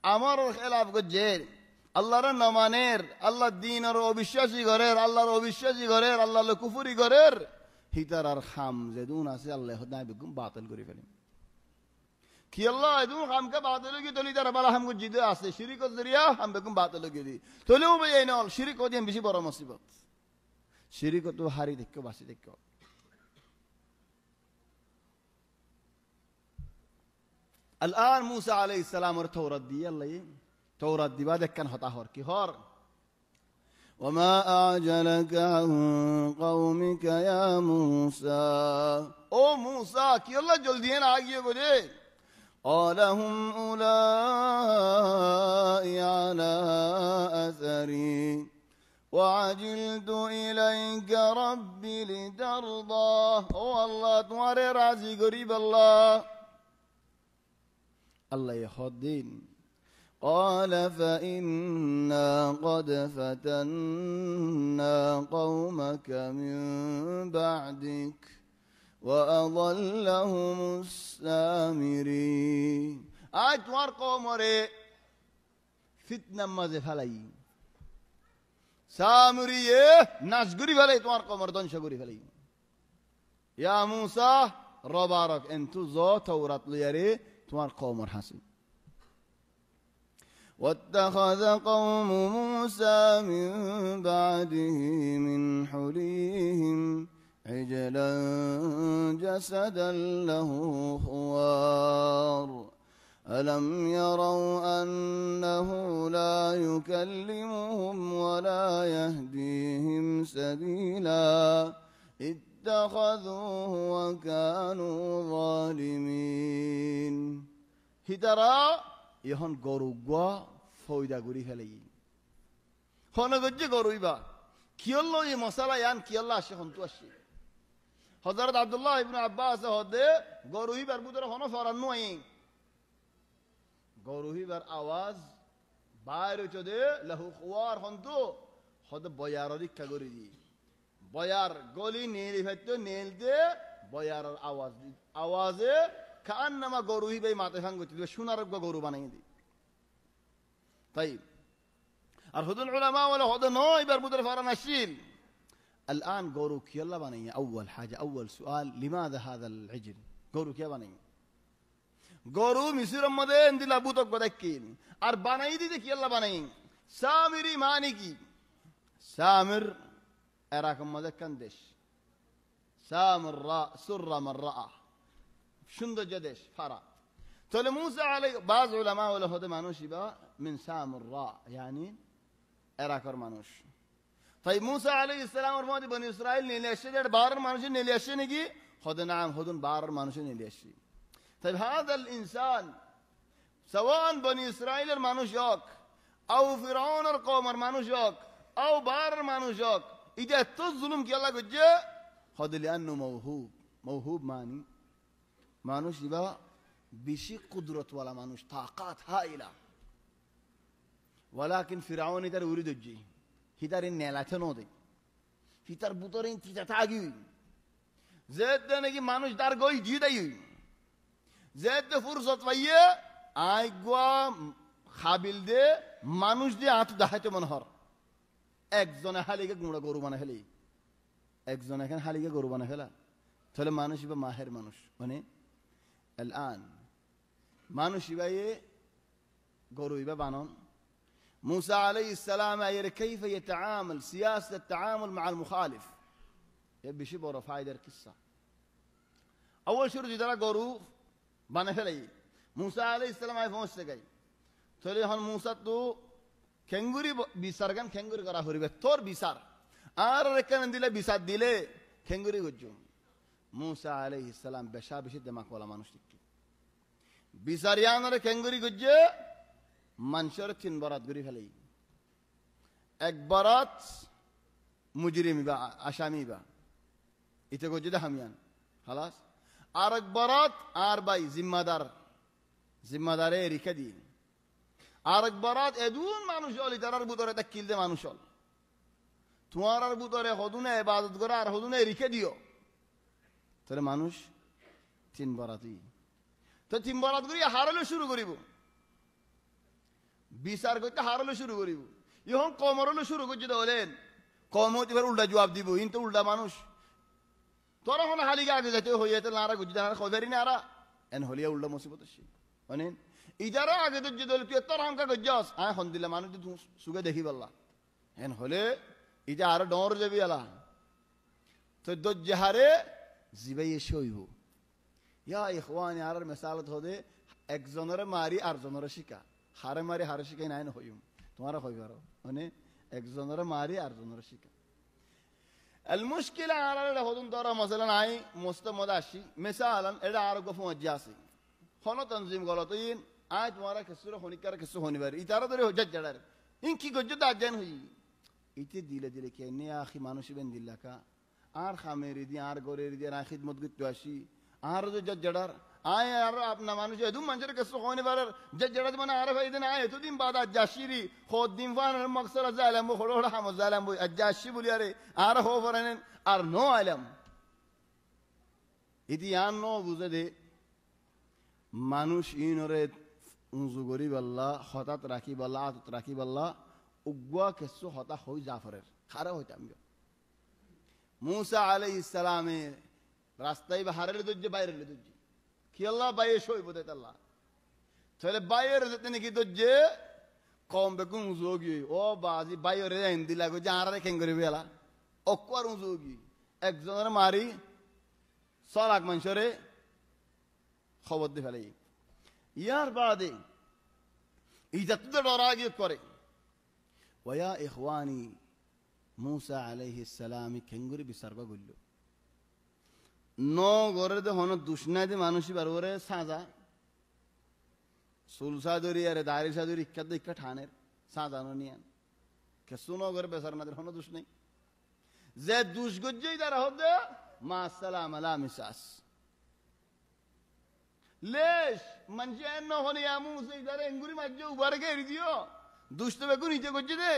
Speaker 1: أمر خلاف قجير আল্লাহর নমানের আল্লাহ দ্বীনের অবিশ্বাসী করের আল্লাহর অবিশ্বাসী করের আল্লাহর কুফরি করের হিতার আর খাম যেদুন আছে আল্লাহ নাই বেগুম বাতিল করে ফেলেন কি আল্লাহ এদুন খামকে বাতিল কি তলি তার বালা হামগো জিদে আছে শিরিক জরিয়া হাম বেগুম বাতিল কি দি তলিও বে এই নল শিরিক ওদিন বেশি বড় মুসিবত শিরিক তো হারি দেখো বাসি দেখো الآن موسى عليه السلام ورثورت دي الله توراة دي بعد كان هتاهر كي هار وما أعجلك عن قومك يا موسى او موسى كي الله جلدين آگئے گولے قال هم أولئي على أثري وعجلت إليك ربي لترضى او الله تمہارے راضی غریب الله الله يخدين قال فإنا قد فتنا قومك من بعدك وأضلهم السامري آج تمہار قوم رے فتنہ مزے پھلائی سامری ناشگری پھلائی تمہار قوم ردنشگری پھلائی یا موسیٰ রবারক এন্তু জ তৌরাত লইয়ারে তোমার কওমর হাসি واتخذ قوم موسى من بعده من حليهم عجلا جسدا له خوار ألم يروا أنه لا يكلمهم ولا يهديهم سبيلا اتخذوه وكانوا ظالمين হিতারা এখন গরুগুয়া ফয়দা করি ফেলাই হনগজ্জে গরুইবা কিয়ল্লো এই মশালা ইয়ান কিয়ল্লা আসে হন্তু আসে হযরত আব্দুল্লাহ ইবনে আব্বাস হদে গরুইবার বুদরে হন ফরান্নু আই গরুইবার আওয়াজ বাইরে চদে লাহু খুয়ার হন্তু হদ বয়ার রিক্কা করি দি বয়ার গলি নেলি ফেতো নেল দে বয়ার আওয়াজ দি আওয়াজে কান্নামা গরুইবাই মাথা ভাঙতে দিবে সোনার গরু বানাই দি তাই আর হুদুল উলামা ওয়ালা হদ নয় বার বুদরে ফরান আসিল الآن قولوا كي الله بني أول حاجة أول سؤال لماذا هذا العجل قولوا كي بني قولوا مسير مدين دي لابوتك بدكين أر بني دي كي الله بني سامري مانيكي سامر أراكم مدكن دش سامر راء سر من رأى شند جدش فرا تل موسى عليه بعض علماء ولا هذا مانوش يبقى من سامر راء يعني أراكر مانوش طيب موسى عليه السلام ورمادي بني إسرائيل نيليشي ده بار مانوش نيليشي نجي خد نعم خدون بار مانوش نيليشي طيب هذا الإنسان سواء بني إسرائيل المانوش ياك أو فرعون القوم المانوش ياك أو بار المانوش ياك إذا تظلم كي الله قجة خد لأنه موهوب ماني مانوش يبقى بشي قدرة ولا مانوش طاقات هائلة ولكن فرعون إذا يريد الجي হিতার নেলাতে নদে হিতার বুতরে তিতা থাকি জেদ নাকি মানুষ তার গই জি দেই জেদ ফুরসত পাইয়ে আইগা খাবিল দে মানুষ দিয়ে আঁতু দেখাইতে মনে হর একজনে হালিকে গুঁড়া গরু বানা ফেলি একজন এখানে হালিকে গরু বানা ফেলা তাহলে মানুষ বা মাহের মানুষ মানে الآن মানুষ ইবায়ে গরু ইবা বানন موسى عليه السلام كيف يتعامل سياسة التعامل مع المخالف يبي شبه فايدة القصة أول شيء رجع ترى قرو بنفلي موسى عليه السلام فموسى جاي تقولي هن موسى تو كنغوري بيساركان كنغوري كرا هوري بتور بيسار ركان ديله بيسار ديله كنغوري وجوم موسى عليه السلام بشابش دماغ ولا ما نشتكي بيساريان كنغوري وجه মানুষের তিন বরাত করে ফেলে এক বরাত মুজরিমি বা আসামি বা ইতে গো যদি হামিয়ান খালাস আর এক বরাত আর বাই জিম্মাদারে রেখে দিন আর এক বরাত এদুন মানুষ হল ইতারার বুতরে তা কিলতে মানুষ হল তোমার আর বুতরে হদুনে ইবাদত করে আর হদুনে রেখে দিও তাহলে মানুষ তিন বরাতই তো তিন বরাত করি হারালে শুরু করিব বিচার করতে হারালে শুরু করিব এখন কমরলে শুরু করছে বলেন কম হতে পারে উল্টা জবাব দিব কিন্তু উল্টা মানুষ তোরা হন হালিকে আগে যেতে হয়ে যেতে নারা গুজি জানা খবরই না আরা এন হলিয়া উল্টা মুসিবত আসছে মানে ইদারা আগে তো যে দল তুই তোর হামকা গজ্জাস আয় হন দিলা মানুষ তুই সুগে দেখি বললা এন হলে ইটা আরো ডর যাবি আলা তো দজ্জাহারে জিবাই এসে হইব ইয়া ইখওয়ানি আর মিসালত হদে একজনের মারি আর জনের শিকা হারে মারি হারে শিখাই নাই না হইম তোমারা হইবার মানে একজনের মারি আর জনের শিকা المشكلة على هذون ترى مثلا هاي مستمد أشي مثلا إذا عارقوا في مجازي خلنا تنظيم غلطين آج تمہارا كسر هوني كار كسر هوني بار إتارا ترى هجت جدار إن كي جدّ أجن هي إتى ديلا ديلا كأني آخي مانوشي بن ديلا كا آر خاميري دي آر غوري دي آر خدمت قط تواشي آر جو جدّ جدار آه آر أپنا مانوشي هدوم منجر كسر هوني بار جدّ جدار منا آر فايدة ناي تو دين بعد أجاشيري خود دين فان المقصر زالم بو خلوه رحم زالم بو أجاشي بولياره آر هو فرنن آر نو علم إتى يان نو بوزده মানুষ ইনরে উঁজু করি বললা হঠাৎ রাখি বললা আতত রাখি বললা উগ্গুয়া কিছু হতা হই জাফরের খারা হইতাম মুসা আলাইহিস সালামে রাস্তায় বা হারেলে দজ্জে বাইরে দজ্জে কি আল্লাহ বাইরে সই বোধ আল্লাহ তাহলে বাইরে যেতে নাকি দজ্জে কম বেকুম উজোগি ও বাজি বাইরে হিন্দি লাগো যে আরারে খেং করে বেলা অকুয়ার উজোগি একজনের মারি 6 লাখ মানুষরে খবর দিয়ে ফেলে ইয়ার বাদে ইজাত ডরা গিয়ে করে ওয়া ইখওয়ানি মুসা আলাইহিস সালাম খেঙ্গুরি বিসর্গ গইল নো গরে দে হন দুশনাই দে মানুষই বারবরে সাজা সুলসা দরি আরে দারিসা দরি ইক্কা ঠানের সাজানো নিয়ান কে সুনো গরে বেসার নাদের হন দুশ নাই যে দুশ গজ্জেই তারা হদে মা সালাম আলা মিসাস ليش من جاء انه هون يا موسى يدار انغوري ما جو بارك يريديو دوشت بكون يجي كجده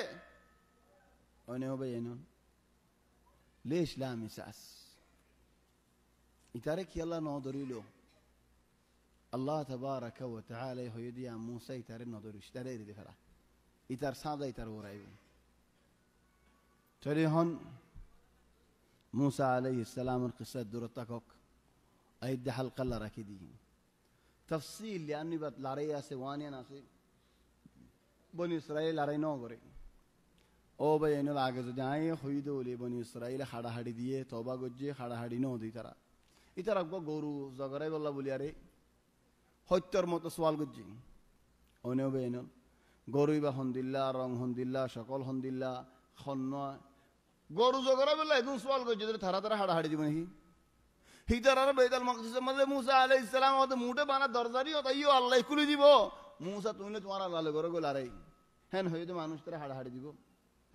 Speaker 1: انا هو بينون ليش لا مساس يتارك يلا نودريلو الله تبارك وتعالى يهدي يا موسى يتار نودري اشتري يريد فلا يتار ساده يتار ورايو تري هون موسى عليه السلام القصه درتكوك ايد حلقه الله راكدي تفصيل لأني بتلاريا سوانيا ناسي بني إسرائيل لاري نو غري أو بينو لاجز جاي خيدو لي بني إسرائيل خدا هدي ديه توبة گجي خدا هدي نو دي ترى إترا كو غورو زغراي والله بولياري هتر مت سوال گجي أونيو بينو غورو يبا هنديلا رنگ هنديلا شكل هنديلا خنوا غورو زغراي والله يدون سوال گجي ترى ترى خدا هدي دي بني হিদারার বাইতুল মাকদিসের মধ্যে মুসা আলাইহিস সালাম ওদের মুটে বানা দরজারি হতাইও আল্লাহ খুলে দিব মুসা তুমি তোমার আল্লাহ ঘরে গো লারাই হেন হইতে মানুষ তারা হাড়াহাড়ি দিব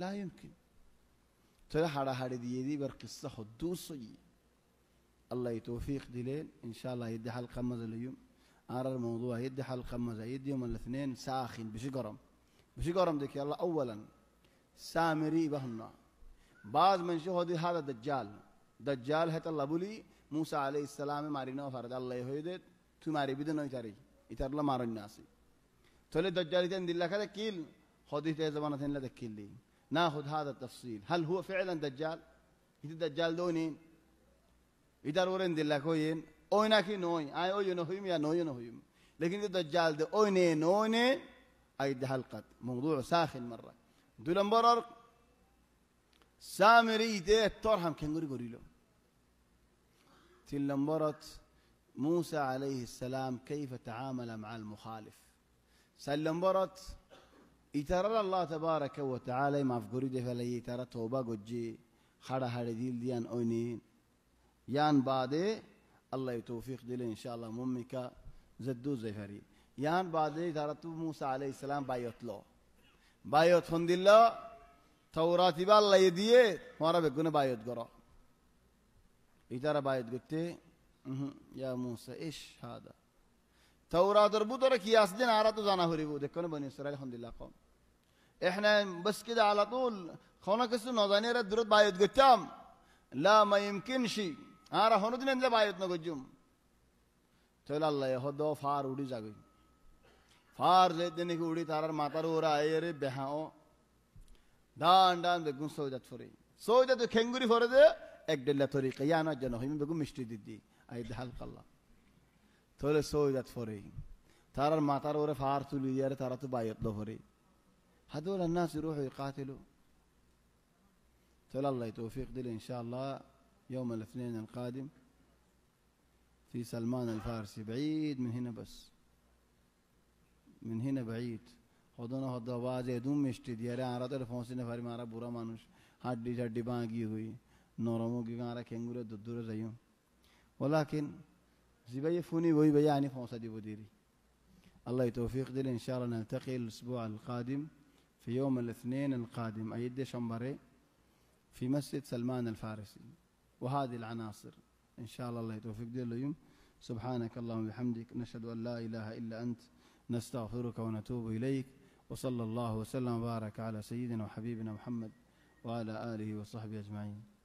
Speaker 1: লা يمكن তারা হাড়াহাড়ি দিয়ে দিবার কিসসা হুদুস হই আল্লাহ তৌফিক দিলেন ইনশাআল্লাহ يدي حلقه مزليوم আর الموضوع يدي حلقه مزايد يوم الاثنين ساخن بشي গরম দেখি আল্লাহ اولا سامري بهنا بعض من شهود هذا دجال ہے تو لبولی موسى عليه السلام مارينا فرد الله يهودت تو ماري بدن يتاري يتار الله مارن ناسي تولي دجال يتن دل كذا كيل خدي تزمان تن لا تكيل لي ناخذ هذا التفصيل هل هو فعلا دجال يت دجال دونين يتار ورن دل كوين اوينا كي نوي اي او ينويم يا نوي ينويم لكن الدجال ده اوينه نوني اي ده حلقه موضوع ساخن مره دولمبرر سامري ده ترهم كنغوري غوريلو تلمبرت موسى عليه السلام كيف تعامل مع المخالف سلمبرت يترى الله تبارك وتعالى ما فقري ده فلا يترى توبة جي خدا هرديل ديان أونين يان بعد الله يتوفيق دل إن شاء الله ممك زدو زفري يان بعد ترى موسى عليه السلام بايوت خند الله توراة بالله يديه مرة بيكون بايوت قرا إذا بايوت قلت يا موسى إيش هذا توراة ربوتر كياس دين عراتو زانا هريبو دكانو بني إسرائيل الحمد لله قوم إحنا بس كده على طول خونا كسو نوزاني رد درد بايوت قلتام لا ما يمكن شيء هارا هونو دين انزل بايوت نقجم تقول الله يهدو فار ودي زاقوي فار زيت ديني كودي تارار ماتار ورا ايري بهاو دان بگون سوجت খেঙ্গুরি ফরদে এক ডেলা তরিকা ইয়ানা জন হইম বেগু মিষ্টি দিদি আই দেহাল কাল্লা তোলে সওজাত ফরে তারার মাতার ওরে ফার তুলি দিয়ারে তারা তো বায়াত ফরে هذول الناس يروحوا يقاتلوا تولى الله توفيق دل ان شاء الله يوم الاثنين القادم في سلمان الفارسي بعيد من هنا بس من هنا بعيد خدانا خدا واجه دوم مشتی دیاره آراد الفونسی نفری مارا بورا مانوش هادی جادی بانگی ہوئی نورمو کی مارا کنگوره دودور زیوم ولكن زباية فوني وي بيعني فونسا دي بديري الله يتوفيق دل إن شاء الله نلتقي الأسبوع القادم في يوم الاثنين القادم أيدي شمبري في مسجد سلمان الفارسي وهذه العناصر إن شاء الله يتوفيق دل اليوم سبحانك اللهم وبحمدك نشهد أن لا إله إلا أنت نستغفرك ونتوب إليك وصلى الله وسلم وبارك على سيدنا وحبيبنا محمد وعلى آله وصحبه أجمعين.